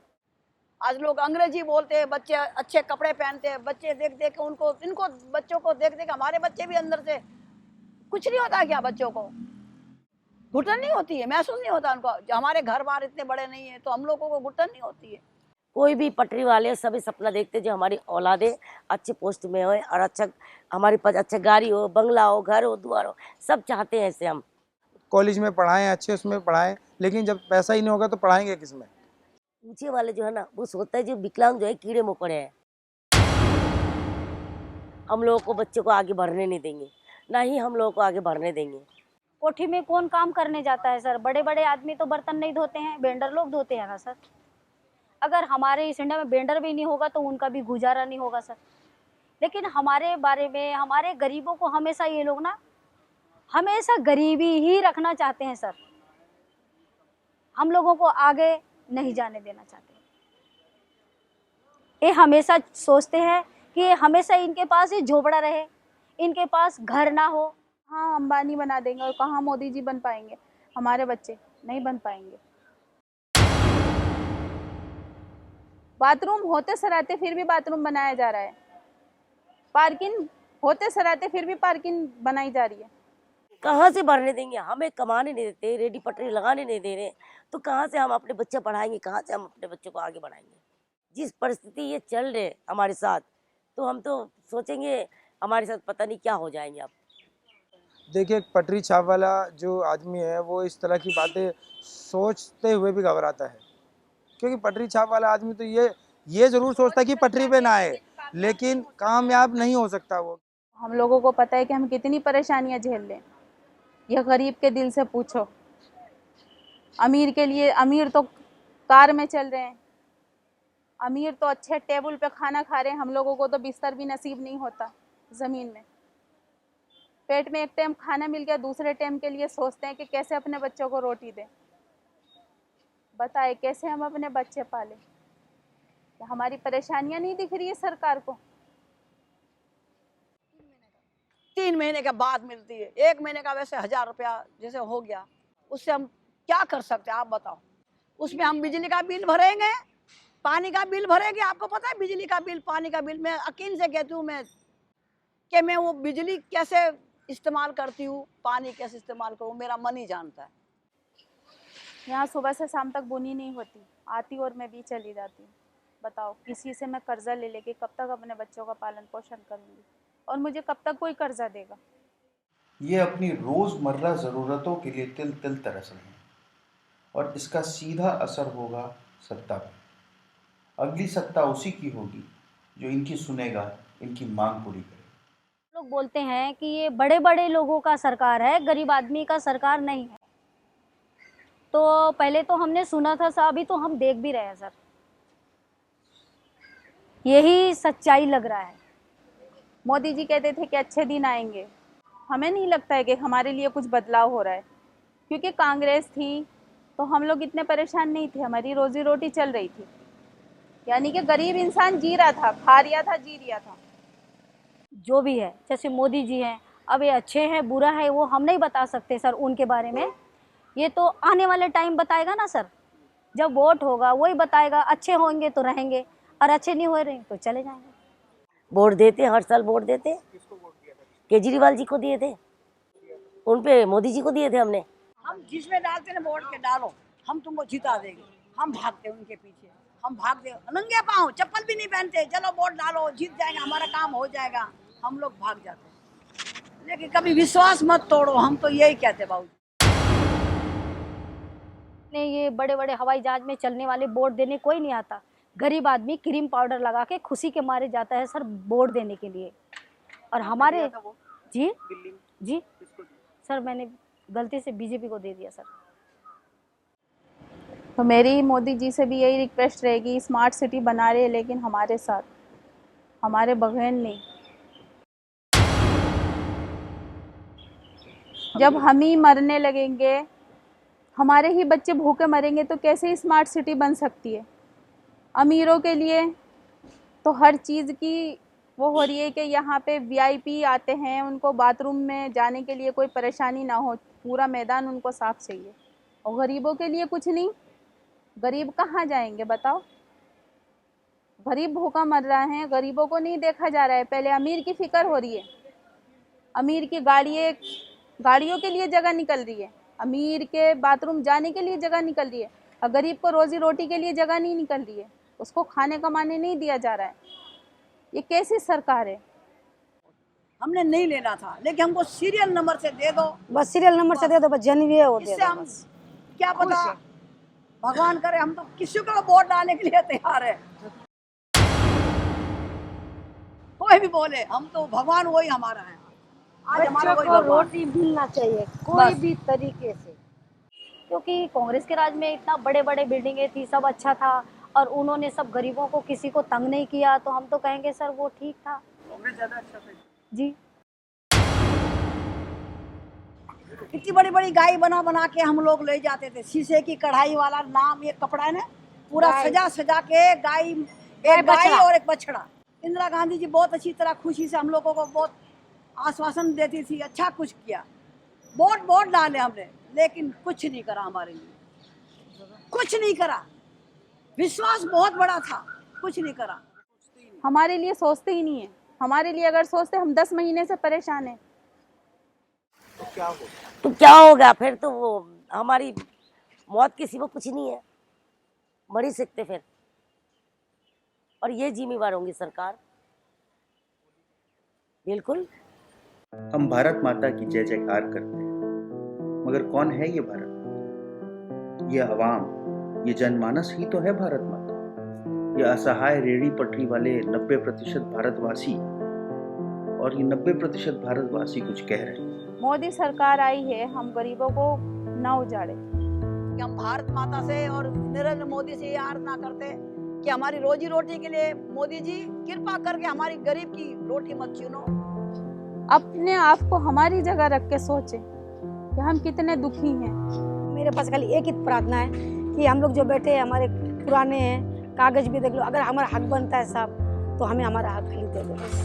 [SPEAKER 14] आज लोग अंग्रेजी बोलते हैं, बच्चे अच्छे कपड़े पहनते हैं, बच्चे देख देख के इनको बच्चों को देख देख हमारे बच्चे भी अंदर से कुछ नहीं होता क्या? बच्चों को घुटन नहीं होती है, महसूस नहीं होता उनको? हमारे घर बार इतने बड़े नहीं है तो हम लोगों को घुटन नहीं होती है।
[SPEAKER 13] कोई भी पटरी वाले सभी सपना देखते जो हमारी औलादे अच्छे पोस्ट में हो और अच्छा हमारे पास अच्छा गाड़ी हो, बंगला हो, घर हो, द्वार हो, सब चाहते हैं ऐसे। हम
[SPEAKER 8] कॉलेज में पढ़ाएं, अच्छे उसमें पढ़ाएं, लेकिन जब पैसा ही नहीं होगा तो पढ़ाएंगे किस में?
[SPEAKER 13] ऊंचे वाले जो है ना वो सोचता है जो विकलांग जो है कीड़े मकोड़े हैं, हम लोगों को बच्चों को आगे बढ़ने नहीं देंगे, ना ही हम लोगों को आगे बढ़ने देंगे।
[SPEAKER 15] कोठी में कौन काम करने जाता है सर? बड़े बड़े आदमी तो बर्तन नहीं धोते हैं, बेंडर लोग धोते हैं ना सर। अगर हमारे इस इंडिया में बेंडर भी नहीं होगा तो उनका भी गुजारा नहीं होगा सर। लेकिन हमारे बारे में हमारे गरीबों को हमेशा ये लोग ना हमेशा गरीबी ही रखना चाहते हैं सर, हम लोगों को आगे नहीं जाने देना चाहते। ये हमेशा सोचते हैं कि हमेशा इनके पास ही झोपड़ा रहे, इनके पास घर ना हो।
[SPEAKER 2] हाँ, अंबानी बना देंगे और कहाँ मोदी जी बन पाएंगे? हमारे बच्चे नहीं बन पाएंगे। बाथरूम होते सराते फिर भी बाथरूम बनाया जा रहा है, पार्किंग होते सराते फिर भी पार्किंग बनाई जा रही है।
[SPEAKER 13] कहाँ से भरने देंगे? हमें कमाने नहीं देते, रेडी पटरी लगाने नहीं दे रहे, तो कहाँ से हम अपने बच्चे पढ़ाएंगे, कहाँ से हम अपने बच्चों को आगे बढ़ाएंगे? जिस परिस्थिति ये चल रहे हमारे साथ, तो हम तो सोचेंगे हमारे साथ पता नहीं क्या हो जाएंगे। अब
[SPEAKER 8] देखिए, पटरी छाप वाला जो आदमी है वो इस तरह की बातें सोचते हुए भी घबराता है, क्योंकि पटरी छाप वाला आदमी तो ये जरूर सोचता है कि पटरी पे ना आए, लेकिन कामयाब नहीं हो सकता वो।
[SPEAKER 2] हम लोगों को पता है कि हम कितनी परेशानियां झेल लें, यह गरीब के दिल से पूछो। अमीर के लिए, अमीर तो कार में चल रहे हैं, अमीर तो अच्छे टेबल पे खाना खा रहे हैं, हम लोगों को तो बिस्तर भी नसीब नहीं होता ज़मीन में। पेट में एक टाइम खाना मिल गया, दूसरे टाइम के लिए सोचते हैं कि कैसे अपने बच्चों को रोटी दें। बताए कैसे हम अपने बच्चे पालें? हमारी परेशानियां नहीं दिख रही है सरकार को?
[SPEAKER 14] 3 महीने के बाद मिलती है, 1 महीने का वैसे 1000 रुपया जैसे हो गया, उससे हम क्या कर सकते हैं आप बताओ? उसमें हम बिजली का बिल भरेंगे, पानी का बिल भरेंगे। आपको पता है बिजली का बिल, पानी का बिल? मैं यकीन से कहती हूँ मैं वो बिजली कैसे इस्तेमाल करती हूँ, पानी कैसे इस्तेमाल करूँ, मेरा मन ही जानता है।
[SPEAKER 2] यहाँ सुबह से शाम तक बुनी नहीं होती, आती और मैं भी चली जाती हूँ। बताओ किसी से मैं कर्जा ले लेके कब तक अपने बच्चों का पालन पोषण करूँगी, और मुझे कब तक कोई कर्जा देगा?
[SPEAKER 1] ये अपनी रोज़मर्रा ज़रूरतों के लिए तिल तिल तरस रहे हैं और इसका सीधा असर होगा सत्ता पर। अगली सत्ता उसी की होगी जो इनकी सुनेगा, इनकी मांग पूरी करेगा।
[SPEAKER 15] लोग बोलते हैं कि ये बड़े बड़े लोगों का सरकार है, गरीब आदमी का सरकार नहीं है। तो पहले तो हमने सुना था सर, अभी तो हम देख भी रहे हैं सर, यही सच्चाई लग रहा है।
[SPEAKER 2] मोदी जी कहते थे कि अच्छे दिन आएंगे, हमें नहीं लगता है कि हमारे लिए कुछ बदलाव हो रहा है, क्योंकि कांग्रेस थी तो हम लोग इतने परेशान नहीं थे, हमारी रोजी रोटी चल रही थी। यानी कि गरीब इंसान जी रहा था, खा रहा था, जी रहा था।
[SPEAKER 15] जो भी है, जैसे मोदी जी हैं, अब ये अच्छे हैं बुरा है वो हम नहीं बता सकते सर उनके बारे में, ये तो आने वाले टाइम बताएगा ना सर, जब वोट होगा वही बताएगा। अच्छे होंगे तो रहेंगे और अच्छे नहीं हो रहे तो चले जाएंगे।
[SPEAKER 13] वोट देते, हर साल वोट देते। केजरीवाल जी को दिए थे, उन पे मोदी जी को दिए थे हमने।
[SPEAKER 14] हम जिसमें डालते ना वोट के डालो, हम तुमको जिता देंगे, हम भागते उनके पीछे, हम भागते नंगे पाँव, चप्पल भी नहीं पहनते, चलो वोट डालो जीत जाएगा, हमारा काम हो जाएगा, हम लोग भाग जाते हैं। लेकिन कभी विश्वास मत तोड़ो, हम तो यही कहते बाबू।
[SPEAKER 15] ने ये बड़े बड़े हवाई जहाज में चलने वाले वोट देने कोई नहीं आता, गरीब आदमी क्रीम पाउडर लगा के खुशी के मारे जाता है सर वोट देने के लिए। और हमारे जी सर मैंने गलती से बीजेपी को दे दिया सर।
[SPEAKER 2] तो मेरी मोदी जी से भी यही रिक्वेस्ट रहेगी, स्मार्ट सिटी बना रहे लेकिन हमारे साथ, हमारे बगैर नहीं। जब हम ही मरने लगेंगे, हमारे ही बच्चे भूखे मरेंगे, तो कैसे स्मार्ट सिटी बन सकती है? अमीरों के लिए तो हर चीज़ की वो हो रही है कि यहाँ पे वीआईपी आते हैं, उनको बाथरूम में जाने के लिए कोई परेशानी ना हो, पूरा मैदान उनको साफ चाहिए, और गरीबों के लिए कुछ नहीं। गरीब कहाँ जाएंगे बताओ? गरीब भूखा मर रहा है, गरीबों को नहीं देखा जा रहा है। पहले अमीर की फिक्र हो रही है, अमीर की गाड़ियों के लिए जगह निकल रही है, अमीर के बाथरूम जाने के लिए जगह निकल रही है, और गरीब को रोजी रोटी के लिए जगह नहीं निकल रही है, उसको खाने कमाने नहीं दिया जा रहा है। ये कैसी सरकार है?
[SPEAKER 14] हमने नहीं लेना था, लेकिन हमको सीरियल नंबर से दे दो,
[SPEAKER 16] बस सीरियल नंबर से दे दो, बस जनवीय हो दे
[SPEAKER 14] इससे
[SPEAKER 16] दो
[SPEAKER 14] हम
[SPEAKER 16] बस।
[SPEAKER 14] क्या पता, भगवान करे, हम तो किसी को वोट डालने के लिए तैयार है। कोई भी बोले, हम तो भगवान वही हमारा है। आज हमारा
[SPEAKER 15] बच्चों को रोटी मिलना चाहिए कोई भी तरीके से, क्योंकि कांग्रेस के राज में इतना बड़े बड़े बिल्डिंगें थी, सब अच्छा था, और उन्होंने सब गरीबों को किसी को तंग नहीं किया, तो हम तो कहेंगे सर वो ठीक था।
[SPEAKER 14] ज्यादा अच्छा था
[SPEAKER 15] जी।
[SPEAKER 14] इतनी बड़ी बड़ी गाय बना बना के हम लोग ले जाते थे, शीशे की कढ़ाई वाला नाम ये कपड़ा है ना, पूरा सजा सजा के गाय, एक गाय और एक बछड़ा। इंदिरा गांधी जी बहुत अच्छी तरह खुशी से हम लोगों को बहुत आश्वासन देती थी, अच्छा कुछ किया, वोट डाले हमने, लेकिन कुछ नहीं करा हमारे लिए, कुछ नहीं करा। विश्वास बहुत बड़ा था, कुछ नहीं करा।
[SPEAKER 2] हमारे लिए सोचते ही नहीं है, हमारे लिए अगर सोचते, हम 10 महीने से परेशान हैं।
[SPEAKER 13] तो क्या होगा फिर? तो वो हमारी मौत के सिवा कुछ नहीं है, मर ही सकते फिर, और ये जिम्मेवार होंगी सरकार। बिल्कुल।
[SPEAKER 1] हम भारत माता की जय जयकार करते हैं, मगर कौन है ये भारत? ये अवाम, ये जनमानस ही तो है भारत माता। ये असहाय रेहड़ी पटरी वाले 90% भारतवासी, और ये 90% भारतवासी कुछ कह रहे हैं।
[SPEAKER 2] मोदी सरकार आई है, हम गरीबों को ना उजाड़े।
[SPEAKER 14] कि हम भारत माता से और नरेंद्र मोदी से ये आराधना करते कि हमारी रोजी रोटी के लिए मोदी जी कृपा करके हमारी गरीब की रोटी मत छीनो।
[SPEAKER 2] अपने आप को हमारी जगह रख के सोचें कि हम कितने दुखी हैं।
[SPEAKER 16] मेरे पास खाली एक ही प्रार्थना है कि हम लोग जो बैठे हैं हमारे पुराने हैं, कागज भी देख लो, अगर हमारा हक बनता है साहब तो हमें हमारा हक खाली दे दो बस।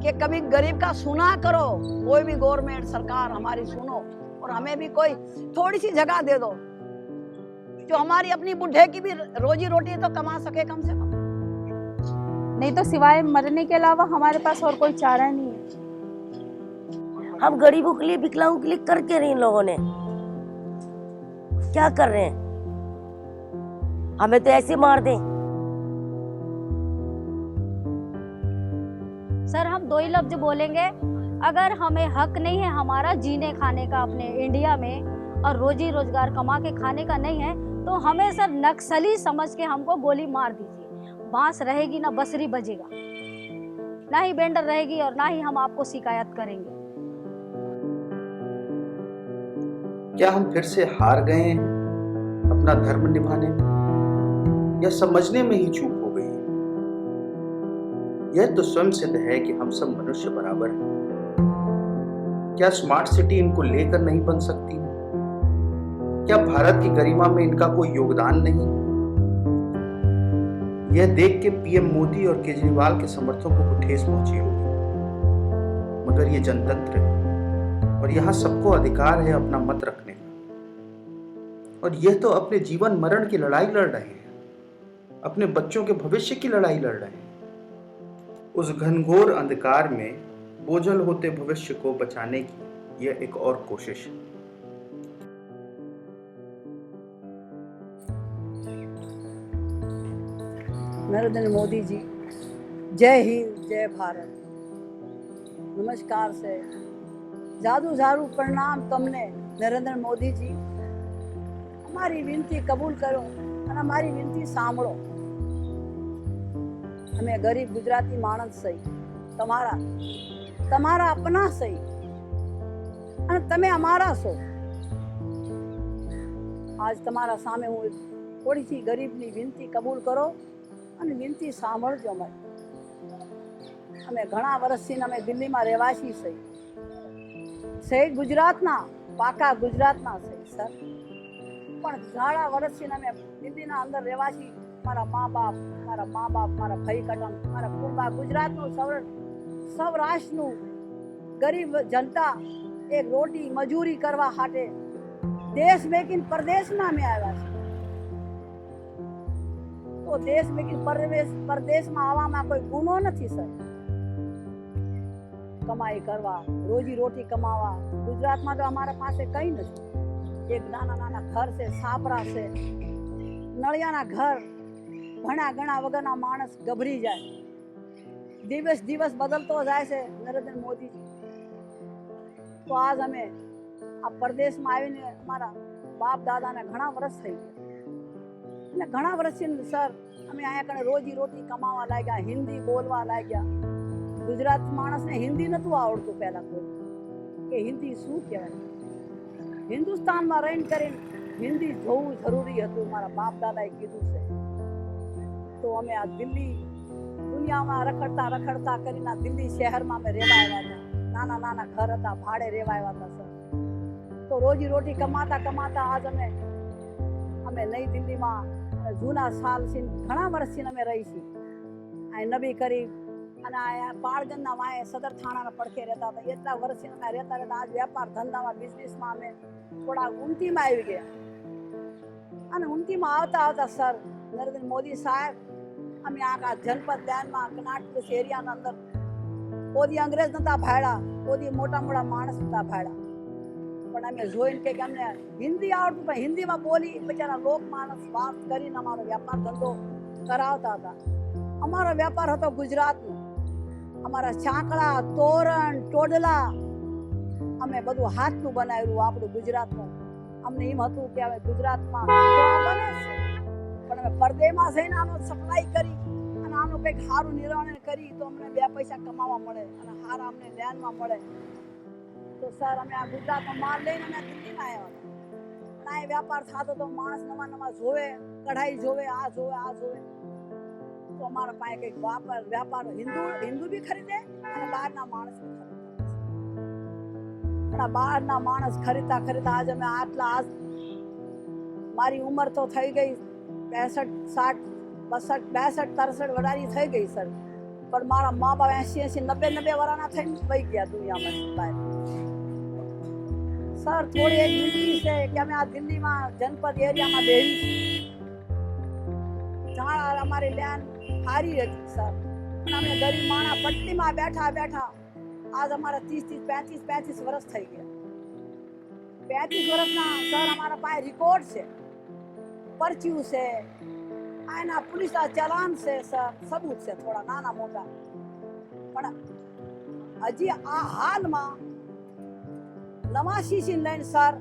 [SPEAKER 14] कि कभी गरीब का सुना करो, कोई भी गवर्नमेंट सरकार हमारी सुनो और हमें भी कोई थोड़ी सी जगह दे दो जो हमारी अपनी बुढ़े की भी रोजी रोटी तो कमा सके कम से कम।
[SPEAKER 2] नहीं तो सिवाय मरने के अलावा हमारे पास और कोई चारा नहीं है।
[SPEAKER 13] हम गरीबों के लिए, विकलांगों के लिए कर के रहे इन लोगों ने, क्या कर रहे हैं? हमें तो ऐसे मार दें।
[SPEAKER 15] सर हम दो ही लफ्ज बोलेंगे, अगर हमें हक नहीं है हमारा जीने खाने का अपने इंडिया में और रोजी रोजगार कमा के खाने का नहीं है, तो हमें सर नक्सली समझ के हमको गोली मार दीजिए। बांस रहेगी ना बसरी बजेगा, ना ही बेंडर रहेगी और ना ही हम आपको शिकायत करेंगे।
[SPEAKER 1] क्या हम फिर से हार गए हैं अपना धर्म निभाने में, या समझने में ही चूक हो गई? यह तो स्वयं सिद्ध है कि हम सब मनुष्य बराबर हैं। क्या स्मार्ट सिटी इनको लेकर नहीं बन सकती? क्या भारत की गरिमा में इनका कोई योगदान नहीं? यह देख के पीएम मोदी और केजरीवाल के समर्थकों को ठेस पहुंची होगी, मगर ये जनतंत्र है और यहाँ सबको अधिकार है अपना मत रखने का। और यह तो अपने जीवन मरण की लड़ाई लड़ रहे हैं, अपने बच्चों के भविष्य की लड़ाई लड़ रहे हैं। उस घनघोर अंधकार में बोझल होते भविष्य को बचाने की यह एक और कोशिश है।
[SPEAKER 14] नरेंद्र मोदी जी, जय हिंद जय भारत। नमस्कार से जादू झारू प्रणाम तमने नरेंद्र मोदी जी। हमारी विनती कबूल करो और हमारी विनती सांभळो। हमें गरीब गुजराती माणस सही, તમારા अपना सही અને તમે અમારા છો। आज તમારા સામે હું થોડી સી ગરીબની વિનતી કબૂલ કરો અને વિનતી સાંભળજો। અમે ઘણા વર્ષથી અમે દિલ્હીમાં રહેવાસી છે, શહેર ગુજરાતના, પાકા ગુજરાતના છે સર, પણ ઘણા વર્ષથી અમે દિલ્હીના અંદર રહેવાસી। મારા મા બાપ, મારા ભાઈ કટમ, મારા કુટુંબા ગુજરાતનું સૌરાષ્ટ્રનું ગરીબ જનતા એક રોટી મજૂરી કરવા હાટે દેશ મેકીન પરદેશમાં અમે આવ્યા છે। તો દેશ મેકીન પરદેશમાં આવવામાં કોઈ ગુનો નથી સર। કમાઈ કરવા, રોજી રોટી કમાવા ગુજરાતમાં તો અમારા પાસે કંઈ નથી। એક નાના નાના ઘર છે, સાપરા છે, નળિયાના ઘર, ઘણા ઘણા વગરના માણસ ગભરી જાય। દિવસ દિવસ બદલતો જાય છે નરેન્દ્ર મોદીજી। તો આજ અમે આ પરદેશમાં આવીને અમારા બાપ દાદાને ઘણા વર્ષ થઈ ગયા અને ઘણા વર્ષથી સર અમે અહીંયા કણે રોજી રોટી કમાવા લાગ્યા, હિન્દી બોલવા લાગ્યા। ગુજરાત માણસને હિન્દી નહોતું આવડતું પહેલા કોઈ, કે હિન્દી શું કહેવાય। હિન્દુસ્તાનમાં રહીને કરીને હિન્દી જોવું જરૂરી હતું, મારા બાપ દાદાએ કીધું છે। તો અમે આ દિલ્હી દુનિયામાં રખડતા રખડતા કરીને દિલ્હી શહેરમાં અમે રહેવા આવ્યા હતા। નાના નાના ઘર હતા, ભાડે રહેવા આવ્યા હતા સર। તો રોજી રોટી કમાતા કમાતા આજ અમે નઈ દિલ્હીમાં જૂના સાલથી ઘણા વર્ષથી અમે રહી છીએ। આ નબી કરી અને આ પાળગંજના વાંહે સદર થાણાના પડખે રહેતા હતા। એટલા વર્ષથી અમે રહેતા રહેતા આજ વ્યાપાર ધંધામાં બિઝનેસમાં અમે થોડા ઉન્નતિમાં આવી ગયા। અને ઉન્નતિમાં આવતા આવતા સર નરેન્દ્ર મોદી સાહેબ અમે આ જનપદ લ્યાનમાં કર્ણાટક એરિયાના અંદર કોદી અંગ્રેજ નતા ભાડ્યા, કોદી મોટા મોટા માણસ નતા ભાડ્યા, પણ અમે જોઈને કે અમને હિન્દી આવડતું, પણ હિન્દીમાં બોલી બિચારા લોક માણસ વાત કરીને અમારો વ્યાપાર ધંધો કરાવતા હતા। અમારો વ્યાપાર હતો ગુજરાતનો, અમારા ચાકડા, તોરણ, ટોડલા અમે બધું હાથનું બનાવેલું આપણું ગુજરાતનું। અમને એમ હતું કે હવે ગુજરાતમાં તો બને છે, પણ અમે પરદેશમાં જઈને આનો સપ્લાય કરી અને આનું કંઈક સારું નિર્માણ કરી તો અમને બે પૈસા કમાવા મળે અને સારા અમને ધ્યાનમાં મળે। તો સર અમે આ ગુજરાતનો માલ લઈને અમે દિલ્હીમાં આવ્યા હતા। પણ આ વ્યાપાર થતો તો માણસ નવા નવા જોવે, કઢાઈ જોવે, આ જોવે, આ જોવે। તો અમારા પાસે કંઈક વ્યાપાર હિન્દુ બી ખરીદે અને બહારના માણસ બી ખરીદે। બહારના માણસ ખરીદતા ખરીદતા આજ અમે આટલા આજ મારી ઉંમર તો થઈ ગઈ 65 60 62 63 63 વર્ષની થઈ ગઈ સર, પણ મારા મા બાપ 80 80 90 વર્ષના થઈને વહી ગયા દુનિયામાં બહાર. સર થોડી એક વિનંતી છે કે અમે આ દિલ્હીમાં જનપદ એરિયામાં બેહી જहाँ हमारी लैंड हारी रहती सर, અમે ગરીબ માણા પટ્ટીમાં બેઠા બેઠા આજ અમારા 30 30 35 વર્ષ થઈ ગયા. 35 વર્ષના સર અમારા પાસે રેકોર્ડ છે, પરચ્યું છે, આના પોલીસના ચલાન છે સર, સબૂત છે થોડા નાના મોટા. પણ હજી આ હાલમાં નવા સીસી લાઈન સર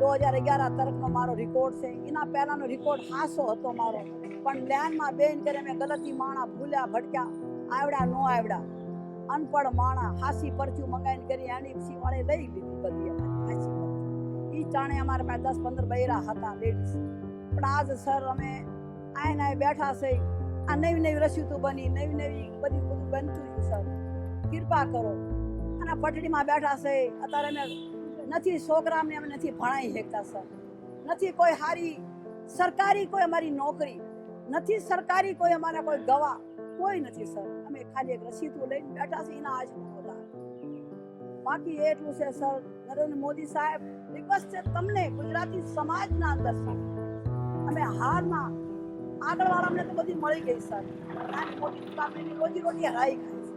[SPEAKER 14] 2011 તરફનો મારો રેકોર્ડ છે, એના પહેલાનો રેકોર્ડ 500 હતો મારો, પણ લેનમાં બેન કરે મેં ગલતી માણા ભૂલ્યા ભટક્યા આવડા નો આવડા અનપढ़ માણા હાસી પરચું મંગાઈને કરી એનડીસી વાળે લઈ લીધી બધી અમારી હાસી પરચું. ઈ ચાણે અમારા પાસે 10 15 બૈરા હતા લેડીઝ. પણ આજ સર અમે આઈને બેઠા છે, આ નવી નવી રસીતું બની, નવી નવી બધું બનતું સર, કૃપા કરો. અને પટડીમાં બેઠા છે અત્યારે અમે નથી છોકરાને અમે નથી ભણાઈ શકતા સર, નથી કોઈ સારી સરકારી કોઈ અમારી નોકરી નથી, સરકારી કોઈ અમારા કોઈ ગવા કોઈ નથી સર. અમે ખાલી એક રસીદું લઈને બેઠા છે એના આજ બધા. બાકી એટલું છે સર, નરેન્દ્ર મોદી સાહેબ રિક્વેસ્ટ છે તમને ગુજરાતી સમાજના અંદર સર, અમે હાલમાં આગળવાળા અમને તો બધી મળી ગઈ સર, નાની મોટી દુકાનની રોજી રોટી હરાઈ ખાઈ છે,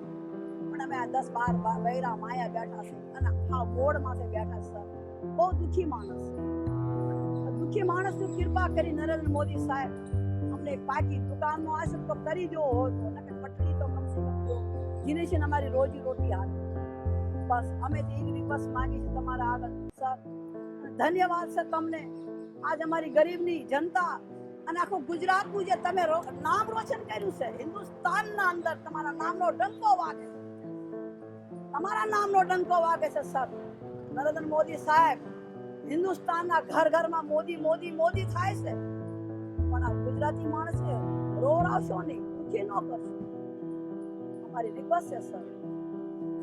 [SPEAKER 14] પણ અમે આ 10 12 બૈરા માયા બેઠા છે અને આ બોર્ડ માથે બેઠા સર. બહુ દુખી માણસનું કૃપા કરી નરેન્દ્ર મોદી સાહેબ અમને એક પાકી દુકાનનો આશર તો કરી દો હોય તો, નકે પટડી તો કમ સે કમ દો જેને છે અમારી રોજી રોટી હાલે. બસ અમે તો એક રિક્વેસ્ટ માંગી છે તમારા આગળ સર. ધન્યવાદ છે તમને. આજ અમારી ગરીબની જનતા અને આખું ગુજરાતનું જે તમે નામ રોશન કર્યું છે, હિન્દુસ્તાનના અંદર તમારા નામનો ડંકો વાગે, તમારા નામનો ડંકો વાગે છે સર. નરેન્દ્ર મોદી સાહેબ હિન્દુસ્તાનના ઘર ઘરમાં મોદી મોદી મોદી થાય છે, પણ આ ગુજરાતી માણસે રોવરાવશો નહીં, દુઃખી ન કરશો. અમારી રિક્વેસ્ટ છે સર,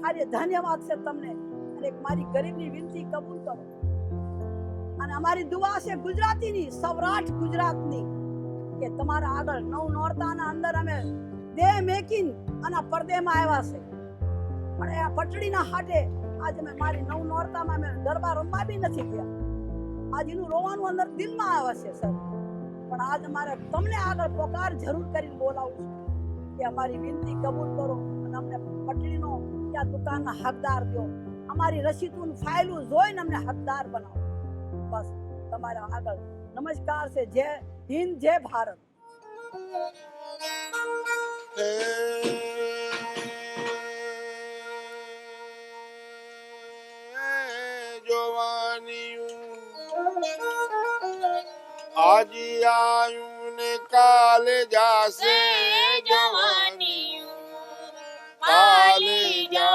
[SPEAKER 14] ખાલી ધન્યવાદ છે તમને. અને એક મારી ગરીબની વિનંતી કબૂલ કરો. અને અમારી દુઆ છે ગુજરાતીની, સૌરાષ્ટ્ર ગુજરાતની, કે તમારા આગળ નવ નોરતાના અંદર અમે દેહ મેકીન અને પરદેમાં આવ્યા છે, પણ આ પટડીના હાટે આજ અમે મારી નવ નોરતામાં અમે ગરબા રમવા બી નથી ગયા. આજ એનું રોવાનું અંદર દિલમાં આવે છે સર. પણ આજ અમારે તમને આગળ પોકાર જરૂર કરીને બોલાવું છું કે અમારી વિનંતી કબૂલ કરો અને અમને પટડીનો ત્યાં દુકાનના હકદાર દો. અમારી રસીદોની ફાઇલું જોઈને અમને હકદાર બનાવો. બસ તમારા આગળ નમસ્કાર છે. જય હિન્દ, જય ભારત.
[SPEAKER 9] आज आयु ने काल जासे जवानी काल जा